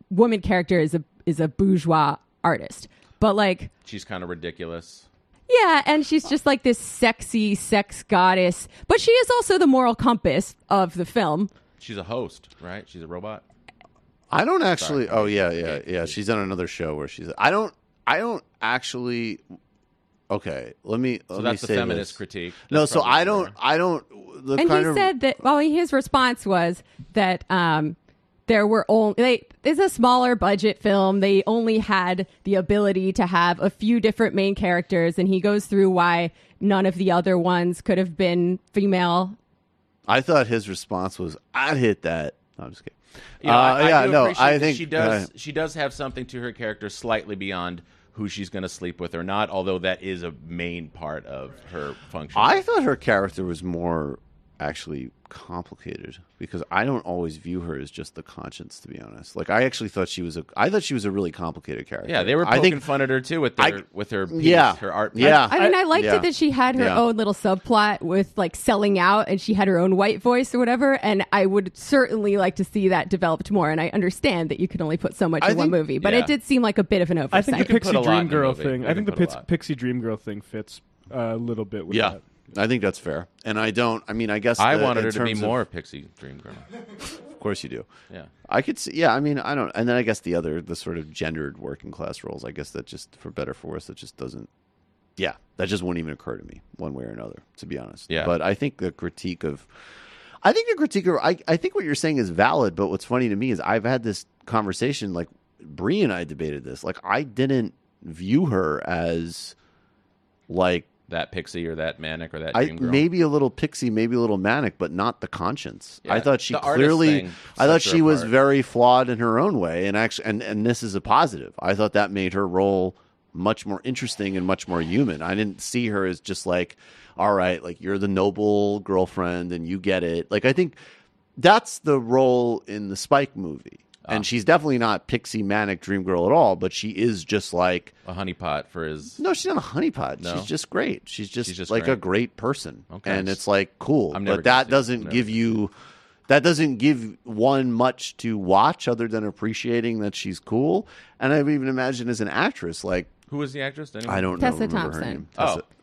woman character is a bourgeois artist, but she's kind of ridiculous. Yeah, and she's just like this sexy sex goddess, but she is also the moral compass of the film. She's a host, right? She's a robot. I don't actually. Oh yeah. She's on another show where she's. I don't actually. Okay, let me. So that's the feminist critique. No, so I don't. And he said that. Well, his response was that there were only. It's a smaller budget film. They only had the ability to have a few different main characters, and he goes through why none of the other ones could have been female. I thought his response was, "I'd hit that." No, I'm just kidding. I think she does. She does have something to her character slightly beyond who she's going to sleep with or not. Although that is a main part of her function. I thought her character was more actually complicated because I don't always view her as just the conscience, to be honest. Like I actually thought she was a really complicated character. Yeah, they were poking fun at her too with her piece, her art piece. Yeah. I liked it that she had her own little subplot with selling out, and she had her own white voice or whatever, and I would certainly like to see that developed more. And I understand that you can only put so much in one movie, but it did seem like a bit of an oversight. I think the Pixie Dream Girl thing. I think the Pixie Dream Girl thing fits a little bit with that. I think that's fair. And I guess I wanted her to be more Pixie Dream Girl. Of course you do. Yeah. I could see, I don't, and then I guess the sort of gendered working class roles, I guess that just, for better or for worse, that just doesn't, that just wouldn't even occur to me one way or another, to be honest. Yeah. But I think the critique of, I think what you're saying is valid, but what's funny to me is I've had this conversation, like, Bree and I debated this. Like, I didn't view her as, like, that pixie or that manic or that dream girl. Maybe a little pixie, maybe a little manic, but not the conscience. Yeah, I thought she was very flawed in her own way, and actually, and this is a positive. I thought that made her role much more interesting and much more human. I didn't see her as just like, all right, like you're the noble girlfriend and you get it. Like I think that's the role in the Spike movie. And she's definitely not pixie manic dream girl at all, but she is just like a honeypot for his. No, she's not a honeypot. No. She's just great. She's just like great. a great person. Okay. And it's like cool. But that doesn't give one much to watch other than appreciating that she's cool. And I would even imagine as an actress, like who was the actress? I don't know. Tessa Thompson.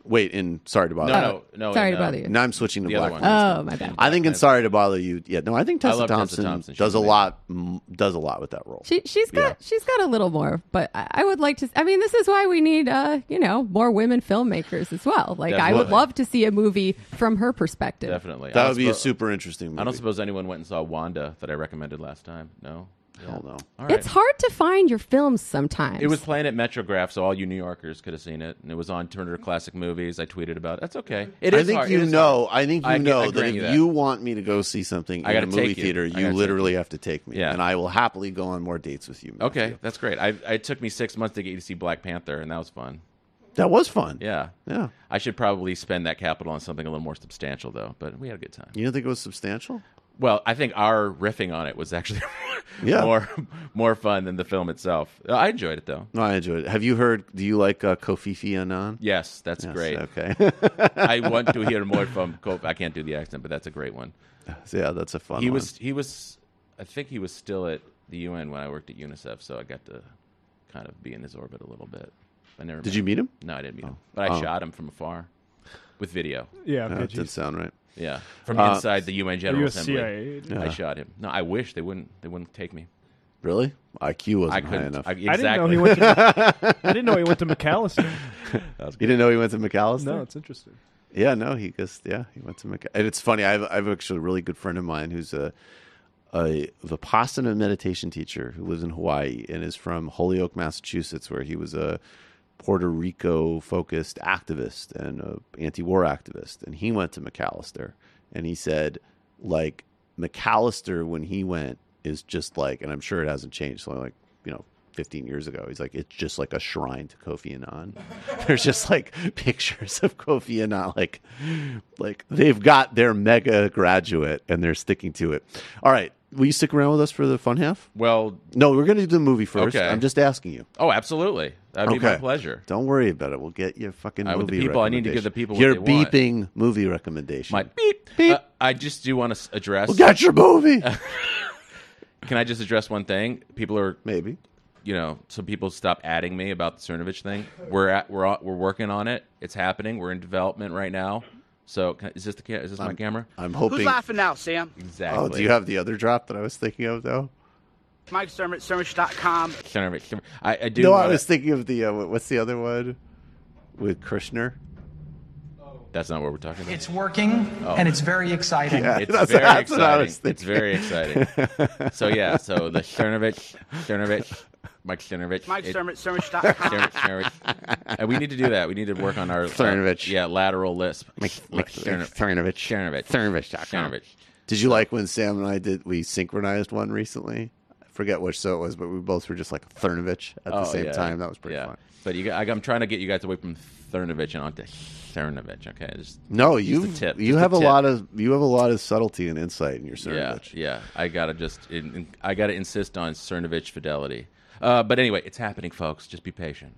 Wait, in Sorry to Bother You. No. Sorry to Bother You. Now I'm switching to BlacKkKlansman. Oh, my bad. I think in Sorry to Bother You. Yeah, no, I think Tessa Thompson does a lot with that role. She's got a little more, but I would like to. I mean, this is why we need more women filmmakers as well. Like Definitely. I would love to see a movie from her perspective. Definitely, that would be a super interesting movie. I don't suppose anyone went and saw Wanda that I recommended last time. No. Hell no. All right. It's hard to find your films sometimes. It was playing at Metrograph, so all you New Yorkers could have seen it, and it was on Turner Classic Movies. I tweeted about it. That's okay. It is hard. I think you know that if you want me to go see something in a movie theater, you literally have to take me, and I will happily go on more dates with you. Matthew. Okay, that's great. It took me 6 months to get you to see Black Panther, and that was fun. That was fun. Yeah. I should probably spend that capital on something a little more substantial, though. But we had a good time. You don't think it was substantial? Well, I think our riffing on it was actually more fun than the film itself. I enjoyed it, though. No, I enjoyed it. Have you heard? Do you like Kofi Annan? Yes, that's great. Okay. I want to hear more from Kofi. I can't do the accent, but that's a great one. Yeah, that's a fun one. He was. I think he was still at the UN when I worked at UNICEF, so I got to kind of be in his orbit a little bit. Did you meet him? No, I didn't meet him, but I shot him from afar with video. Yeah, that did sound right. Yeah, from inside the UN General Assembly. CIA? I shot him. No, I wish they wouldn't take me. Really? IQ wasn't high enough. Exactly. I didn't know he went to McAllister. You didn't know he went to McAllister? No, it's interesting. Yeah, no, he went to McAllister. And it's funny. I have actually a really good friend of mine who's a Vipassana meditation teacher who lives in Hawaii and is from Holyoke, Massachusetts, where he was a Puerto Rico-focused activist and an anti-war activist. And he went to McAllister. And he said, like, McAllister, when he went, is just like, and I'm sure it hasn't changed, so 15 years ago. He's like, it's just like a shrine to Kofi Annan. There's just like pictures of Kofi Annan, like they've got their mega graduate and they're sticking to it. All right. Will you stick around with us for the fun half? Well, no, we're going to do the movie first. Okay. I'm just asking you. Oh, absolutely. That'd be my pleasure. Don't worry about it. We'll get you a fucking movie recommendation. I need to give the people your what they want. beeping movie recommendation. My beep. I just do want to address. We'll get your movie. Can I just address one thing? People are maybe. Some people stop adding me about the Cernovich thing. We're working on it. It's happening. We're in development right now. So is this my camera? I'm hoping. Who's laughing now, Sam? Exactly. Oh, do you have the other drop that I was thinking of though? Mike Cernovich, Cernovich.com. Cernovich. I do. No, I was thinking of the what's the other one with Krishner? That's not what we're talking about. It's working, and it's very exciting. Yeah, it's very exciting. It's very exciting. So the Cernovich, Mike Cernovich. Mike Cernovich.com. Cernovich. And we need to do that. We need to work on our Cernovich. Lateral lisp. Cernovich. Did you like when Sam and I we synchronized one recently? I forget which show it was, but we both were just like Cernovich at the same time. That was pretty fun. But I'm trying to get you guys away from Cernovich and onto Cernovich. Okay, you have a lot of subtlety and insight in your Cernovich. Yeah. I gotta insist on Cernovich fidelity. But anyway, it's happening, folks. Just be patient.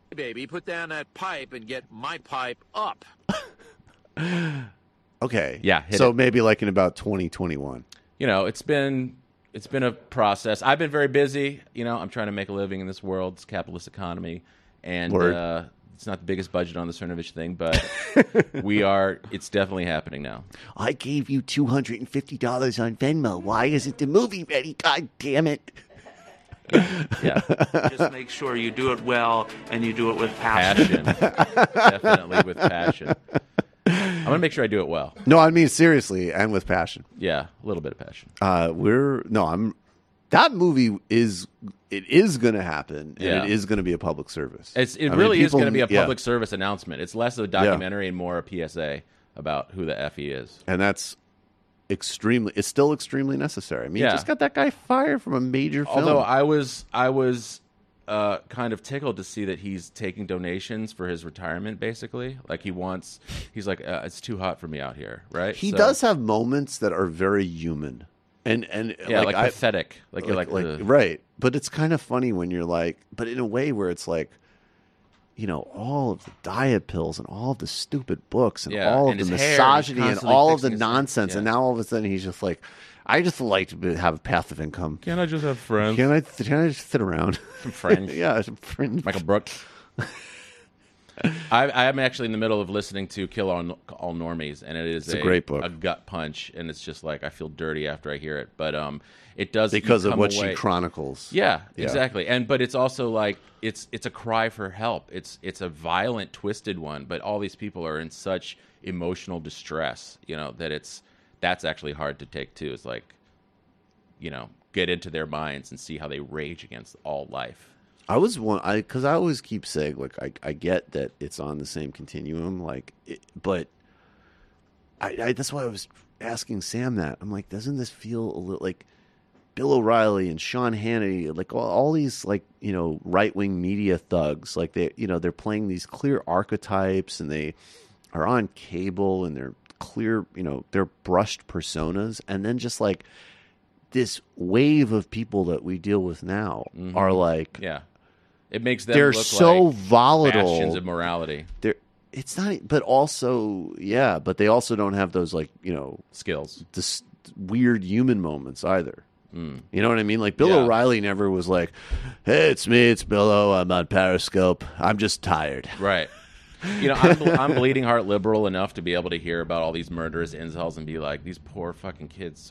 Hey, baby, put down that pipe and get my pipe up. Okay. Yeah. Maybe like in about 2021. It's been a process. I've been very busy. I'm trying to make a living in this world, this capitalist economy, and it's not the biggest budget on the Cernovich thing, but it's definitely happening now. I gave you $250 on Venmo. Why isn't the movie ready? God damn it. Yeah. Just make sure you do it well and you do it with passion. Definitely with passion. I'm going to make sure I do it well. No, I mean seriously and with passion. Yeah, a little bit of passion. That movie is going to happen, and it is going to be a public service. It really is going to be a public service announcement. It's less of a documentary and more a PSA about who the F he is. And that's it's still extremely necessary. I mean, you just got that guy fired from a major film. Although I was kind of tickled to see that he's taking donations for his retirement, basically. Like he's like, it's too hot for me out here, right? He does have moments that are very human. And like pathetic. Like you're like right. But it's kind of funny when you're like, but in a way where it's like, all of the diet pills and all of the stupid books and all of the misogyny and all of the nonsense. And now all of a sudden he's just like, I just like to have a passive income. Can't I just have friends? Can I just sit around? Some friends. Yeah, some friends. Michael Brooks. I'm actually in the middle of listening to Kill All Normies, and it's a great book, a gut punch, and it's just like I feel dirty after I hear it. But it does because of what she chronicles. Yeah, exactly. But it's also like it's a cry for help. It's a violent, twisted one. But all these people are in such emotional distress, that that's actually hard to take too. It's like, get into their minds and see how they rage against all life. Because I always keep saying, like, I get that it's on the same continuum, but that's why I was asking Sam that. I'm like, doesn't this feel a little like Bill O'Reilly and Sean Hannity, like all these, like, right-wing media thugs, like they're playing these clear archetypes, and they are on cable, and they're clear, they're brushed personas, and then just like this wave of people that we deal with now are like, it makes them they're look so like volatile. bastions of morality. It's not, but also, but they also don't have those, like, skills, this weird human moments either. Mm. You know what I mean? Like, Bill O'Reilly never was like, hey, it's me, it's Bill O, I'm on Periscope, I'm just tired. Right. I'm bleeding heart liberal enough to be able to hear about all these murderous incels and be like, these poor fucking kids,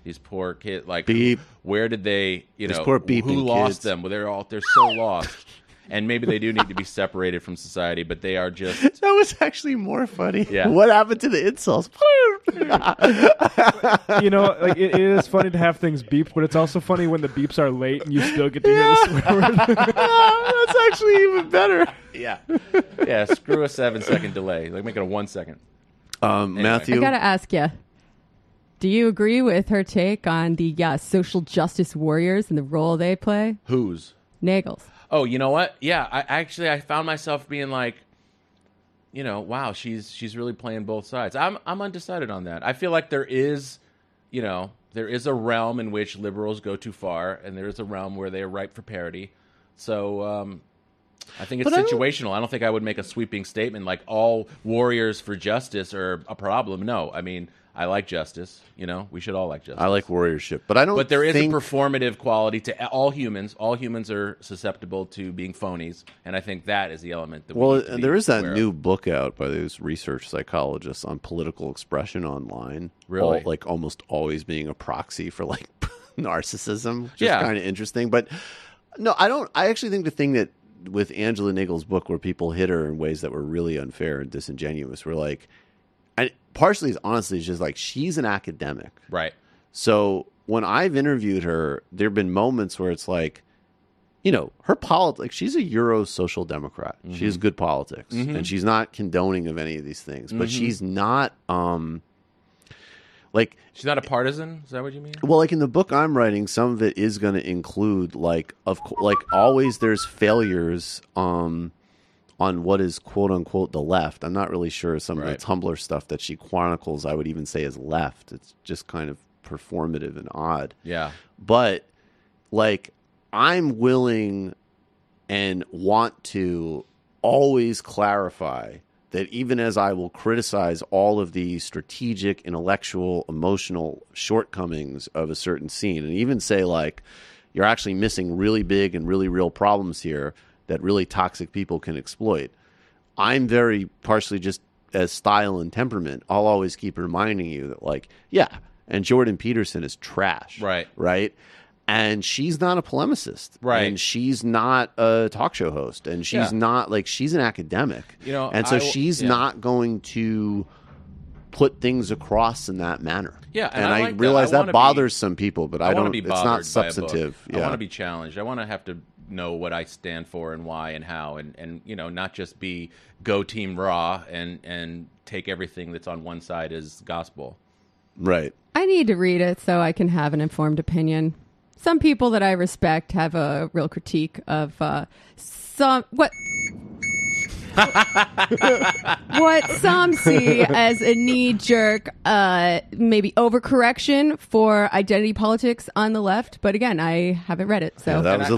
these poor kids, like, Beep. Where did they, These poor beeping who lost kids. them? Well, they're so lost. And maybe they do need to be separated from society, but they are just... That was actually more funny. Yeah. What happened to the insults? Like, it is funny to have things beeped, but it's also funny when the beeps are late and you still get to hear the swear word. That's actually even better. Yeah, screw a 7-second delay. Like, make it a 1 second. Anyway. Matthew? I got to ask you, do you agree with her take on the social justice warriors and the role they play? Whose? Nagel's. Oh, you know what? Yeah, I found myself being like, wow, she's really playing both sides. I'm undecided on that. I feel like there is a realm in which liberals go too far, and there is a realm where they are ripe for parody. So I think it's situational. I don't think I would make a sweeping statement like all warriors for justice are a problem. No, I mean, I like justice. We should all like justice. I like warriorship, but I don't. But there is a performative quality to all humans. All humans are susceptible to being phonies, and I think that is the element. That there is that new book out by those research psychologists on political expression online. Really, like almost always being a proxy for like narcissism, which is kind of interesting. But no, I don't. I actually think the thing that with Angela Nagel's book, where people hit her in ways that were really unfair and disingenuous, were like. And partially, it's just like she's an academic. Right. So when I've interviewed her, there have been moments where it's like, her politics, she's a Euro social democrat. Mm-hmm. She has good politics. Mm-hmm. And she's not condoning of any of these things. But she's not, she's not a partisan? Is that what you mean? Well, like in the book I'm writing, some of it is going to include, always there's failures, on what is quote unquote the left. I'm not really sure some of the Tumblr stuff that she chronicles I would even say is left. It's just kind of performative and odd. Yeah. But like I'm willing and want to always clarify that even as I will criticize all of the strategic, intellectual, emotional shortcomings of a certain scene, and even say like you're actually missing really big and really real problems here that really toxic people can exploit. I'm very partially just as style and temperament. I'll always keep reminding you that, like, and Jordan Peterson is trash. Right? And she's not a polemicist. Right. And she's not a talk show host. And she's not, like, she's an academic. And so she's not going to put things across in that manner. Yeah, and I realize that bothers some people, but I don't. It's not substantive. I want to be challenged. I want to have to know what I stand for and why and how, and not just be go team raw and take everything that's on one side as gospel. Right. I need to read it so I can have an informed opinion. Some people that I respect have a real critique of what some see as a knee-jerk, maybe overcorrection for identity politics on the left. But again, I haven't read it, so that was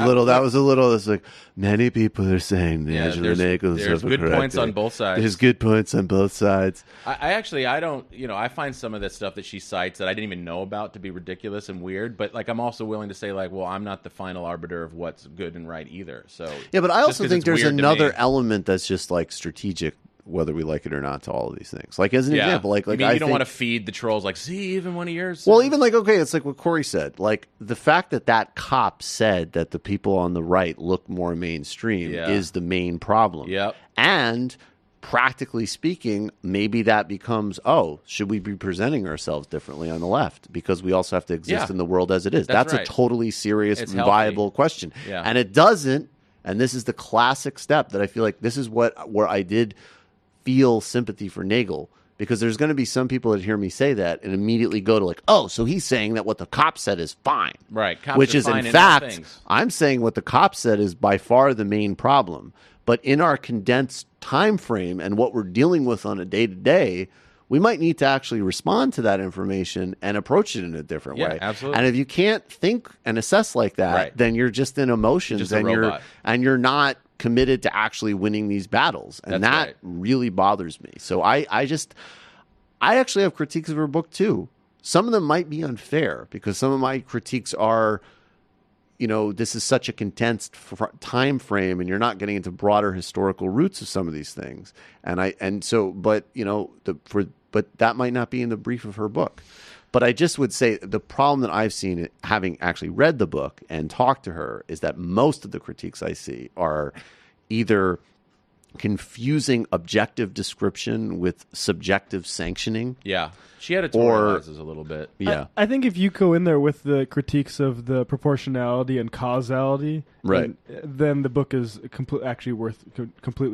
a little. It's like many people are saying Angela Nagle is overcorrected. There's good points on both sides. There's good points on both sides. I don't. I find some of the stuff that she cites that I didn't even know about to be ridiculous and weird. But like, I'm also willing to say like, well, I'm not the final arbiter of what's good and right either. So yeah, but I also think there's another element that's just like strategic, whether we like it or not, to all of these things. Like as an example, like you don't want to feed the trolls like, see, even one of yours. Well, even like, okay, it's like what Corey said. Like the fact that cop said that the people on the right look more mainstream is the main problem. Yep. And practically speaking, maybe that becomes, should we be presenting ourselves differently on the left? Because we also have to exist in the world as it is. That's right. a totally serious and viable question. Yeah. And it doesn't, and this is the classic step that I feel like this is where I did feel sympathy for Nagel. Because there's going to be some people that hear me say that and immediately go to like, so he's saying that what the cop said is fine. Right. Cops Which are is, fine in all fact, things. I'm saying what the cop said is by far the main problem. But in our condensed time frame and what we're dealing with on a day-to-day, we might need to actually respond to that information and approach it in a different way. Absolutely. And if you can't think and assess like that, then you're just in emotions and you're not committed to actually winning these battles. And that really bothers me. So I actually have critiques of her book too. Some of them might be unfair because some of my critiques are, this is such a condensed time frame and you're not getting into broader historical roots of some of these things. But that might not be in the brief of her book. But I just would say the problem that I've seen, having actually read the book and talked to her, is that most of the critiques I see are either confusing objective description with subjective sanctioning. Yeah. She editorializes a little bit. Yeah. I think if you go in there with the critiques of the proportionality and causality, then the book is completely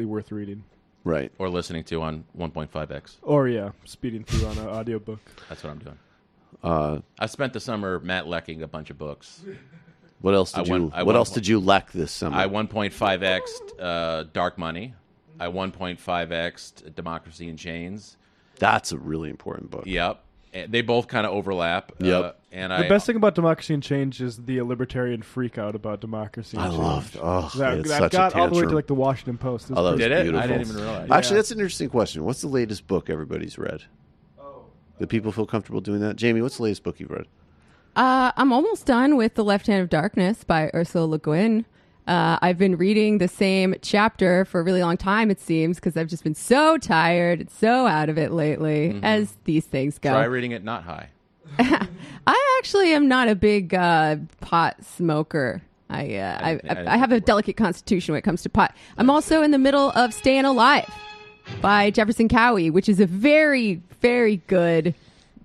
worth reading. Right. Or listening to on 1.5x. Or, speeding through on an audiobook. That's what I'm doing. I spent the summer Matt Lecking a bunch of books. What else did you leck this summer? I 1.5x'd Dark Money. I 1.5x'd Democracy in Chains. That's a really important book. Yep. They both kind of overlap. Yep. The best thing about Democracy in Change is the libertarian freak out about democracy. I loved. That got all the way to like the Washington Post. Did it? Beautiful. I didn't even realize. Actually, that's an interesting question. What's the latest book everybody's read? Do people feel comfortable doing that? Jamie, what's the latest book you've read? I'm almost done with The Left Hand of Darkness by Ursula Le Guin. I've been reading the same chapter for a really long time, it seems, because I've just been so tired and so out of it lately, as these things go. Try reading it not high. I actually am not a big pot smoker. I have a delicate constitution when it comes to pot. I'm also in the middle of Staying Alive by Jefferson Cowie, which is a very, very good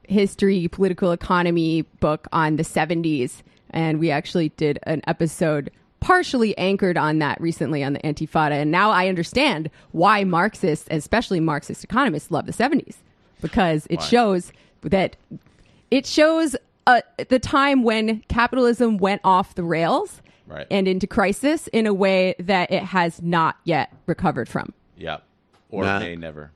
history, political economy book on the 70s. And we actually did an episode partially anchored on that recently on the Antifada. And now I understand why Marxists, especially Marxist economists, love the 70s. Because it shows the time when capitalism went off the rails and into crisis in a way that it has not yet recovered from. Yeah. Or may never.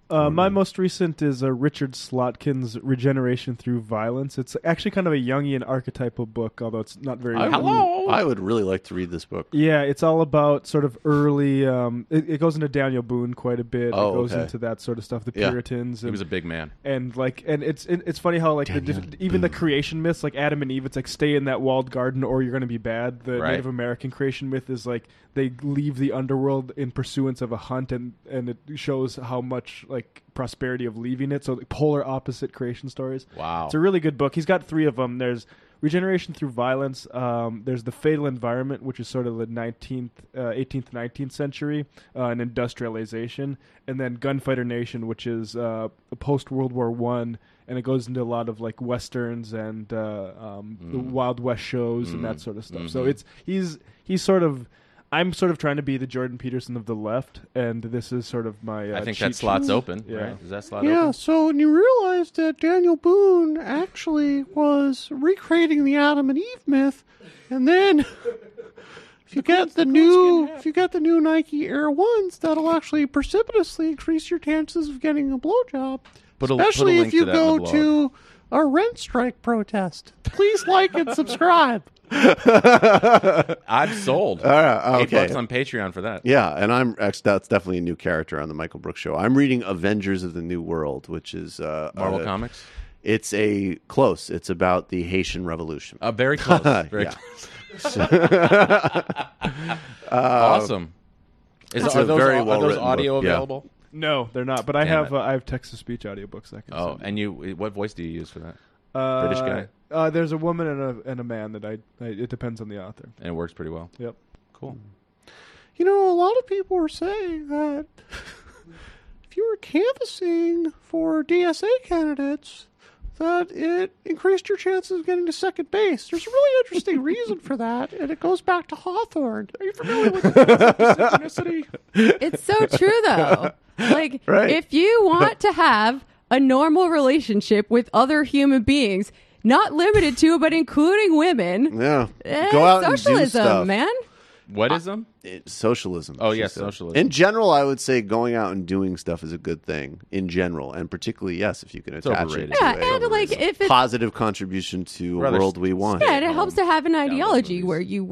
My most recent is Richard Slotkin's Regeneration Through Violence. It's actually kind of a Jungian archetypal book, although it's not very... I would really like to read this book. Yeah, it's all about sort of early... it goes into Daniel Boone quite a bit. It goes into that sort of stuff, the Puritans. He was a big man. And it's funny how even the creation myths, like Adam and Eve, it's like stay in that walled garden or you're going to be bad. The Native American creation myth is like they leave the underworld in pursuance of a hunt, and it shows how much like prosperity of leaving it. So the polar opposite creation stories. Wow. It's a really good book. He's got 3 of them. There's Regeneration Through Violence. There's The Fatal Environment, which is sort of the 18th, 19th century, and industrialization. And then Gunfighter Nation, which is post-World War I, and it goes into a lot of like Westerns and the Wild West shows and that sort of stuff. So he's sort of... I'm sort of trying to be the Jordan Peterson of the left, and this is sort of my I think that slot's open. Yeah. Right? Is that slot open? Yeah, so when you realize that Daniel Boone actually was recreating the Adam and Eve myth, and then if you get the new Nike Air Ones, that'll actually precipitously increase your chances of getting a blowjob. Especially if you go to a rent strike protest. Please like and subscribe. I'm sold. Okay. $8 on Patreon for that. Yeah, and that's definitely a new character on the Michael Brooks Show. I'm reading Avengers of the New World, which is Marvel Comics. It's It's about the Haitian Revolution. Very close. Very close. Awesome. Are those audio available? No, they're not. But I have text to speech audiobooks. I can send and what voice do you use for that? British guy. There's a woman and a man that it depends on the author. And it works pretty well. Yep. Cool. You know, a lot of people are saying that canvassing for DSA candidates that it increased your chances of getting to second base. There's a really interesting reason for that, and it goes back to Hawthorne. Are you familiar with the concept of synchronicity? It's so true, though. Like, if you want to have a normal relationship with other human beings, not limited to, but including women, go out and do socialism, stuff. man. What is them? Socialism. Oh, she yes, said. socialism. In general, I would say going out and doing stuff is a good thing. In general, and particularly, yes, if you can attach it to and like if it's positive contribution to a world we want. Yeah, and it helps to have an ideology where you,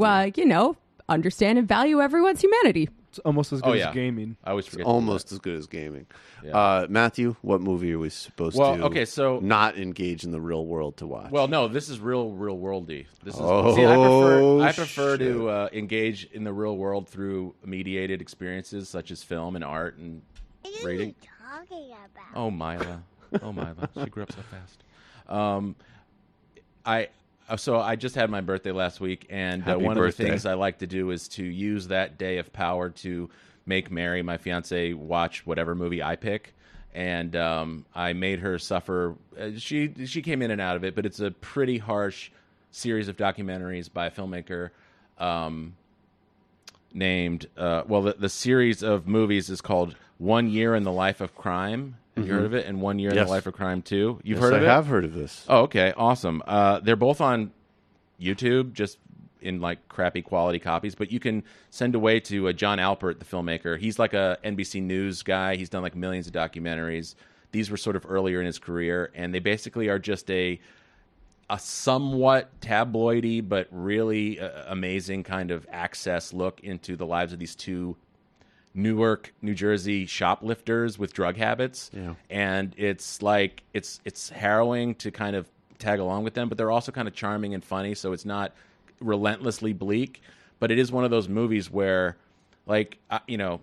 understand and value everyone's humanity. It's almost as good as gaming. I always forget. Almost as good as gaming. Matthew, what movie are we supposed to not engage in the real world to watch? Well, no, this is real worldy. This is, Oh, I prefer to engage in the real world through mediated experiences such as film and art and reading. Talking about? Oh, Mila. She grew up so fast. So I just had my birthday last week, and one of the things I like to do is to use that day of power to make Mary, my fiance, watch whatever movie I pick. And I made her suffer. She came in and out of it, but it's a pretty harsh series of documentaries by a filmmaker named the series of movies is called 1 Year in the Life of Crime. Have you heard of it? And 1 Year in the Life of Crime 2. You've heard of it? I have heard of this. Oh, okay, awesome. They're both on YouTube, just in like crappy quality copies, but you can send away to John Alpert, the filmmaker. He's like a NBC News guy. He's done like millions of documentaries. These were sort of earlier in his career, and they basically are just a somewhat tabloidy but really amazing kind of access look into the lives of these two Newark, New Jersey shoplifters with drug habits. Yeah. And it's like it's harrowing to kind of tag along with them, but they're also kind of charming and funny, so it's not relentlessly bleak. But it is one of those movies where, like,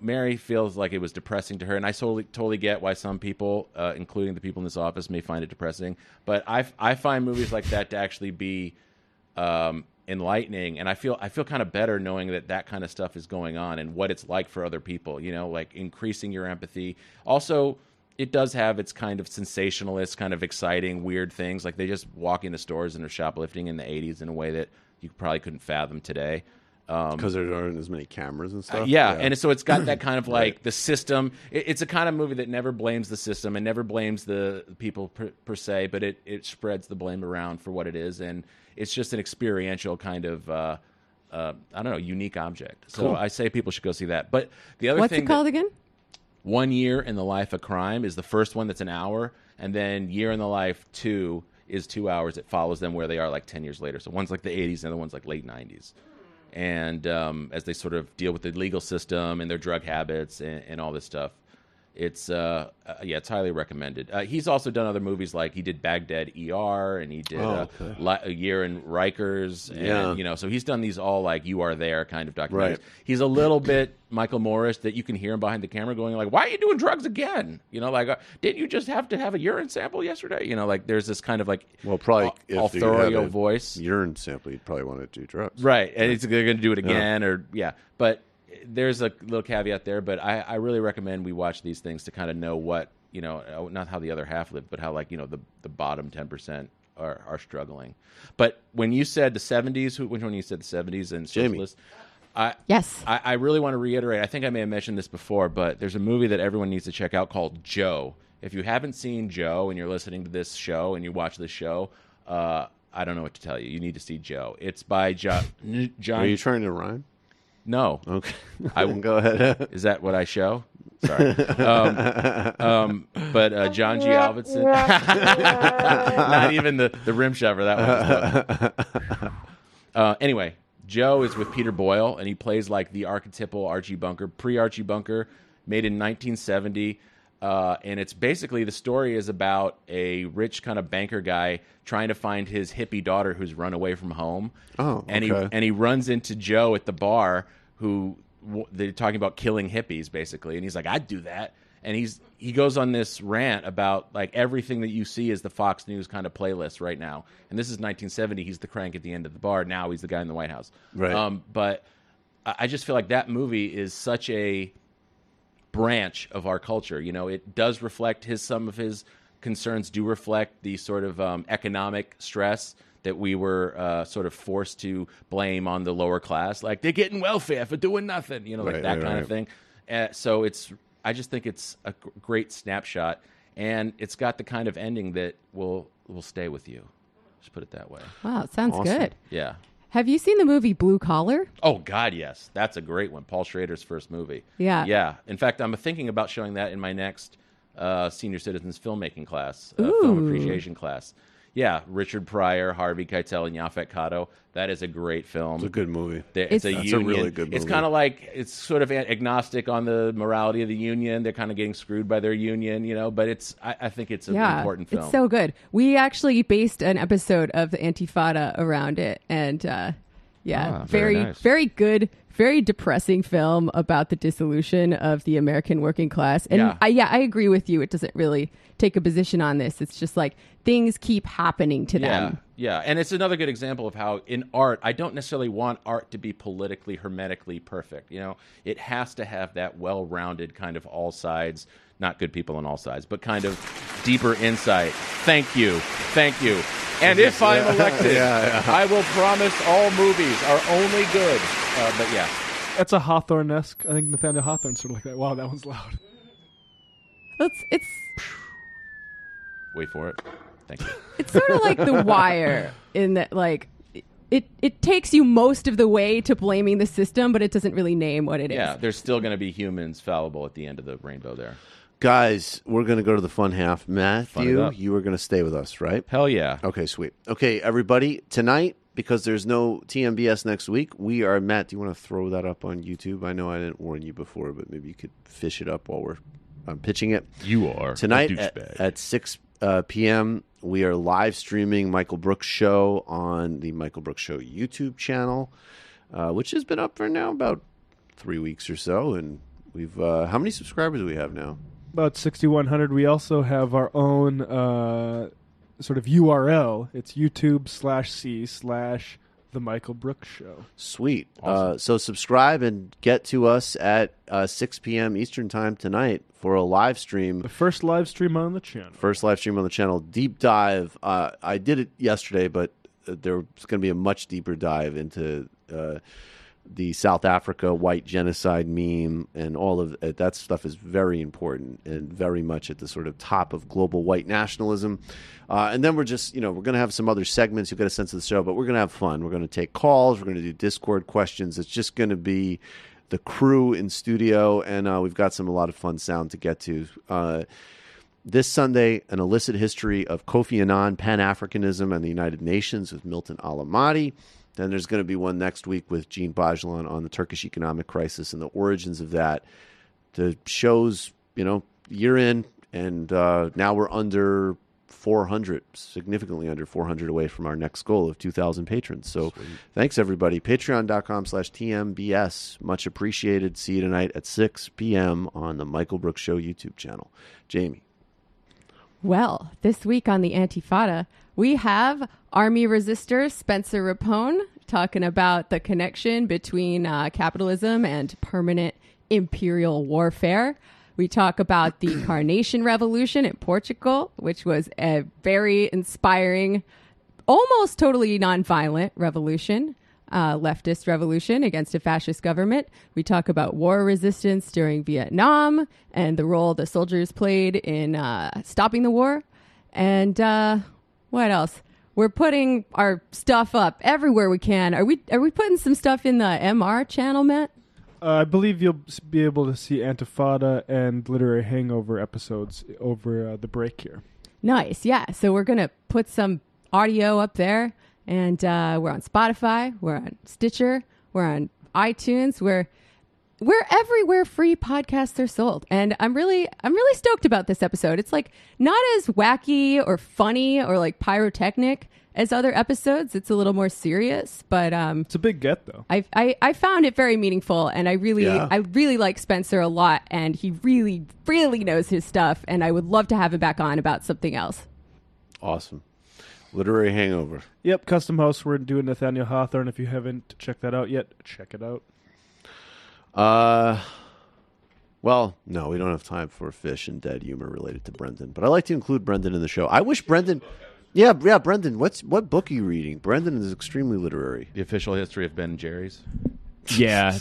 Mary feels like it was depressing to her, and I totally get why some people, including the people in this office, may find it depressing. But I find movies like that to actually be enlightening, and I feel kind of better knowing that kind of stuff is going on and what it's like for other people. Like increasing your empathy. Also, it does have its kind of sensationalist, kind of exciting, weird things. Like they just walk into stores and are shoplifting in the 80s in a way that you probably couldn't fathom today. Because there aren't as many cameras and stuff. And so it's got that kind of like the system. It's a kind of movie that never blames the system and never blames the people per se, but it spreads the blame around for what it is, and it's just an experiential kind of unique object. So I say people should go see that. But the other What's it called again? 1 Year in the Life of Crime is the first one that's an hour, and then Year in the Life 2 is 2 hours. It follows them where they are like 10 years later. So one's like the 80s and the other one's like late 90s. And as they sort of deal with the legal system and their drug habits and all this stuff, it's it's highly recommended. He's also done other movies, like he did Baghdad ER, and he did A Year in Rikers, and so he's done these all like You Are There kind of documentaries. Right. He's a little bit Michael Morris, that you can hear him behind the camera going like, "Why are you doing drugs again?" Didn't you just have to have a urine sample yesterday? Like there's this kind of like probably authorial voice. Urine sample, you'd probably want to do drugs, right? And they're going to do it again, but. There's a little caveat there, but I really recommend we watch these things to kind of know what, not how the other half live, but how the bottom 10% are struggling. But when you said the 70s, which one you said the 70s and socialists? Yes. I really want to reiterate, I think I may have mentioned this before, but there's a movie that everyone needs to check out called Joe. If you haven't seen Joe and you're listening to this show and you watch this show, I don't know what to tell you. You need to see Joe. It's by John. Are you trying to rhyme? No. Okay. Go ahead. Is that what I show? Sorry. But John G. Alvinson. Not even the rim shover. That one. Anyway, Joe is with Peter Boyle, and he plays like the archetypal Archie Bunker, pre-Archie Bunker, made in 1970. And it's basically, the story is about a rich kind of banker guy trying to find his hippie daughter who's run away from home. Oh, okay. And he runs into Joe at the bar, who they're talking about killing hippies basically, and he's like, "I'd do that." And he goes on this rant about like everything that you see is the Fox News kind of playlist right now. And this is 1970. He's the crank at the end of the bar. Now he's the guy in the White House. Right. But I just feel like that movie is such a branch of our culture. You know, it does reflect some of his concerns do reflect the sort of economic stress that we were sort of forced to blame on the lower class, like they're getting welfare for doing nothing, you know, like that kind of thing. So I just think it's a great snapshot, and it's got the kind of ending that will stay with you. Just put it that way. Wow, it sounds good. Yeah. Have you seen the movie Blue Collar? Oh, God, yes. That's a great one. Paul Schrader's first movie. Yeah. Yeah. In fact, I'm thinking about showing that in my next senior citizens filmmaking class, film appreciation class. Yeah, Richard Pryor, Harvey Keitel, and Yaphet Kotto. That is a great film. It's a good movie. It's a union. A really good movie. It's kind of like, it's sort of agnostic on the morality of the union. They're kind of getting screwed by their union, you know, but I think it's an important film. It's so good. We actually based an episode of the Antifada around it, and very nice. Very good, very depressing film about the dissolution of the American working class. And I agree with you. It doesn't really take a position on this. It's just like things keep happening to them. Yeah, and it's another good example of how in art, I don't necessarily want art to be politically, hermetically perfect. You know, it has to have that well-rounded kind of all sides, not good people on all sides, but kind of deeper insight. Thank you. And if I'm elected, I will promise all movies are only good. But yeah. That's a Hawthorne-esque. I think Nathaniel Hawthorne's sort of like that. Wow, that one's loud. It's Wait for it. Thank you. It's sort of like The Wire in that, like, it takes you most of the way to blaming the system, but it doesn't really name what it is. Yeah, there's still going to be humans fallible at the end of the rainbow there. Guys, we're going to go to the fun half. Matthew, you are going to stay with us, right? Hell yeah. Okay, sweet. Okay, everybody, tonight, because there's no TMBS next week, we are, Matt, do you want to throw that up on YouTube? I know I didn't warn you before, but maybe you could fish it up while I'm pitching it. You are tonight at 6 p.m., we are live streaming Michael Brooks' show on the Michael Brooks Show YouTube channel, which has been up for now about 3 weeks or so. And we've how many subscribers do we have now? About 6,100. We also have our own sort of URL. It's YouTube/C/The Michael Brooks Show. Sweet. Awesome. So subscribe and get to us at 6 p.m. Eastern Time tonight for a live stream. The first live stream on the channel. Deep dive. I did it yesterday, but there's going to be a much deeper dive into the South Africa white genocide meme, and all of it. That stuff is very important and very much at the sort of top of global white nationalism. And then we're just, we're going to have some other segments. You'll get a sense of the show, but we're going to have fun. We're going to take calls. We're going to do Discord questions. It's just going to be the crew in studio, and we've got a lot of fun sound to get to. This Sunday, an illicit history of Kofi Annan, Pan-Africanism, and the United Nations with Milton Alamati. Then there's going to be one next week with Gene Bajlan on the Turkish economic crisis and the origins of that. The show's, year in, and now we're under 400, significantly under 400 away from our next goal of 2,000 patrons. So Thanks, everybody. Patreon.com/TMBS. Much appreciated. See you tonight at 6 p.m. on the Michael Brooks Show YouTube channel. Jamie. Well, this week on the Antifada, we have Army Resistor Spencer Rapone talking about the connection between capitalism and permanent imperial warfare. We talk about the Carnation Revolution in Portugal, which was a very inspiring, almost totally nonviolent revolution, leftist revolution against a fascist government. We talk about war resistance during Vietnam and the role the soldiers played in stopping the war. And what else? We're putting our stuff up everywhere we can. Are we putting some stuff in the MR channel, Matt? I believe you'll be able to see Antifada and Literary Hangover episodes over the break here. Nice, yeah. So we're going to put some audio up there, and we're on Spotify, we're on Stitcher, we're on iTunes, we're everywhere free podcasts are sold. And I'm really stoked about this episode. It's like not as wacky or funny or like pyrotechnic as other episodes. It's a little more serious, but it's a big get though. I found it very meaningful, and I really like Spencer a lot, and he really knows his stuff, and I would love to have him back on about something else. Awesome. Literary Hangover. Yep, Custom House. We're doing Nathaniel Hawthorne. If you haven't checked that out yet, check it out. Well, no, we don't have time for fish and dead humor related to Brendan, but I like to include Brendan in the show. I wish Brendan... Yeah, Brendan, what book are you reading? Brendan is extremely literary. The Official History of Ben and Jerry's. Yeah,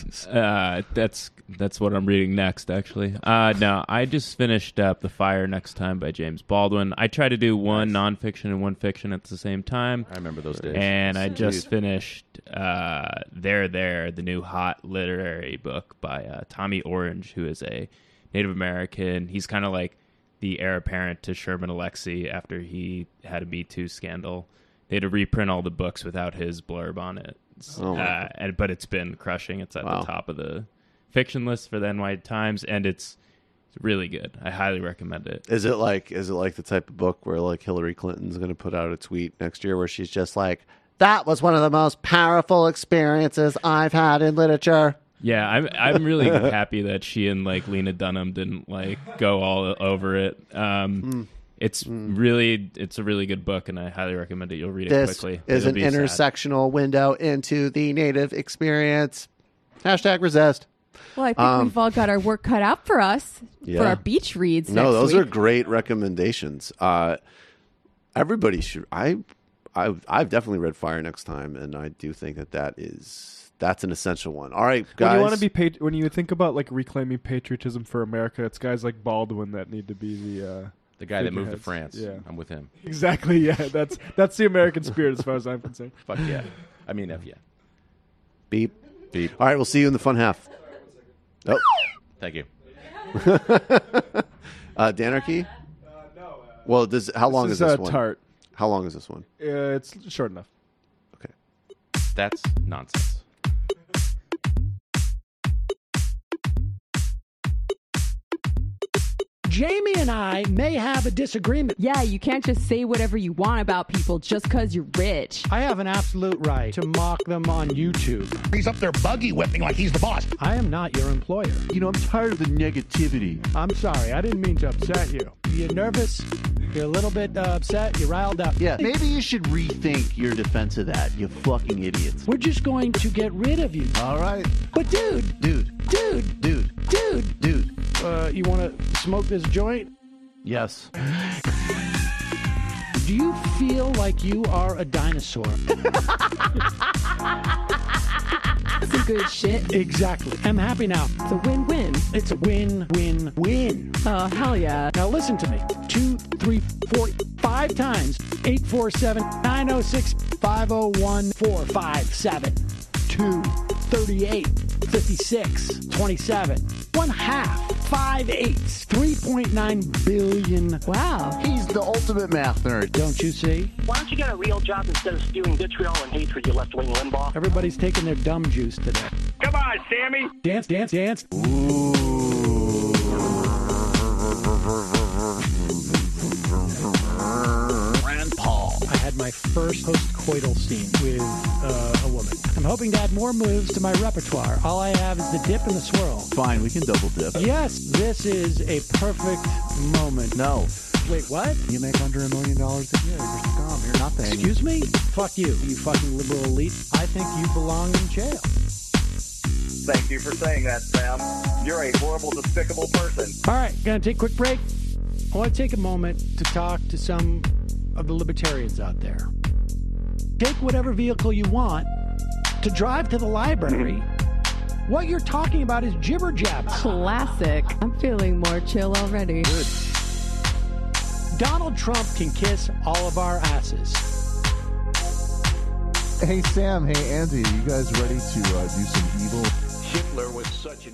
that's what I'm reading next, actually. No, I just finished up The Fire Next Time by James Baldwin. I try to do one nonfiction and one fiction at the same time. I remember those days. And I just finished There, the new hot literary book by Tommy Orange, who is a Native American. He's kind of like the heir apparent to Sherman Alexie after he had a Me Too scandal. They had to reprint all the books without his blurb on it. But it's been crushing. It's at the top of the fiction list for the NY Times, and it's really good. I highly recommend it. Is it like the type of book where like Hillary Clinton's going to put out a tweet next year where she's just like, "That was one of the most powerful experiences I've had in literature"? Yeah, I'm really happy that she and like Lena Dunham didn't like go all over it. It's a really good book, and I highly recommend it. You'll read it quickly. This is an intersectional window into the Native experience. #resist. Well, I think we've all got our work cut out for us for our beach reads. No, next those week. are great recommendations. Everybody should. I've definitely read Fire Next Time, and I do think that's an essential one. All right, guys. When you want to be when you think about like reclaiming patriotism for America, it's guys like Baldwin that need to be the guy that moved to France. Yeah. I'm with him. Exactly. Yeah, that's the American spirit as far as I'm concerned. Fuck yeah. I mean, F yeah. Beep. Beep. All right, we'll see you in the fun half. Oh, thank you. Danarchy? No. Well, how long is this one? Tart. How long is this one? It's short enough. Okay. That's nonsense. Jamie and I may have a disagreement. Yeah, you can't just say whatever you want about people just because you're rich. I have an absolute right to mock them on YouTube. He's up there buggy whipping like he's the boss. I am not your employer. You know, I'm tired of the negativity. I'm sorry, I didn't mean to upset you. You're nervous? You're a little bit upset? You're riled up? Yeah, maybe you should rethink your defense of that, you fucking idiots. We're just going to get rid of you. All right. But dude, you want to smoke this joint? Yes. Do you feel like you are a dinosaur? Some good shit. Exactly. I'm happy now. It's a win-win. It's a win-win-win. Oh, hell yeah. Now listen to me. 2, 3, 4, 5 times. 847-906-501-457. 2, 38, 56, 27. 1 half. 5 8s. 3.9 billion. Wow. He's the ultimate math nerd. Don't you see? Why don't you get a real job instead of spewing vitriol and hatred, you left-wing Limbaugh? Everybody's taking their dumb juice today. Come on, Sammy. Dance, dance, dance. Rand Paul. I had my first post-coital scene with a woman. I'm hoping to add more moves to my repertoire. All I have is the dip and the swirl. Fine, we can double dip. Yes, this is a perfect moment. No. Wait, what? You make under $1 million a year. You're scum. You're nothing. Excuse me? Fuck you, you fucking liberal elite. I think you belong in jail. Thank you for saying that, Sam. You're a horrible, despicable person. All right, gonna take a quick break. I want to take a moment to talk to some of the libertarians out there. Take whatever vehicle you want to drive to the library. What you're talking about is jibber jabber. Classic. I'm feeling more chill already. Good. Donald Trump can kiss all of our asses. Hey, Sam. Hey, Andy. You guys ready to do some evil? Hitler was such an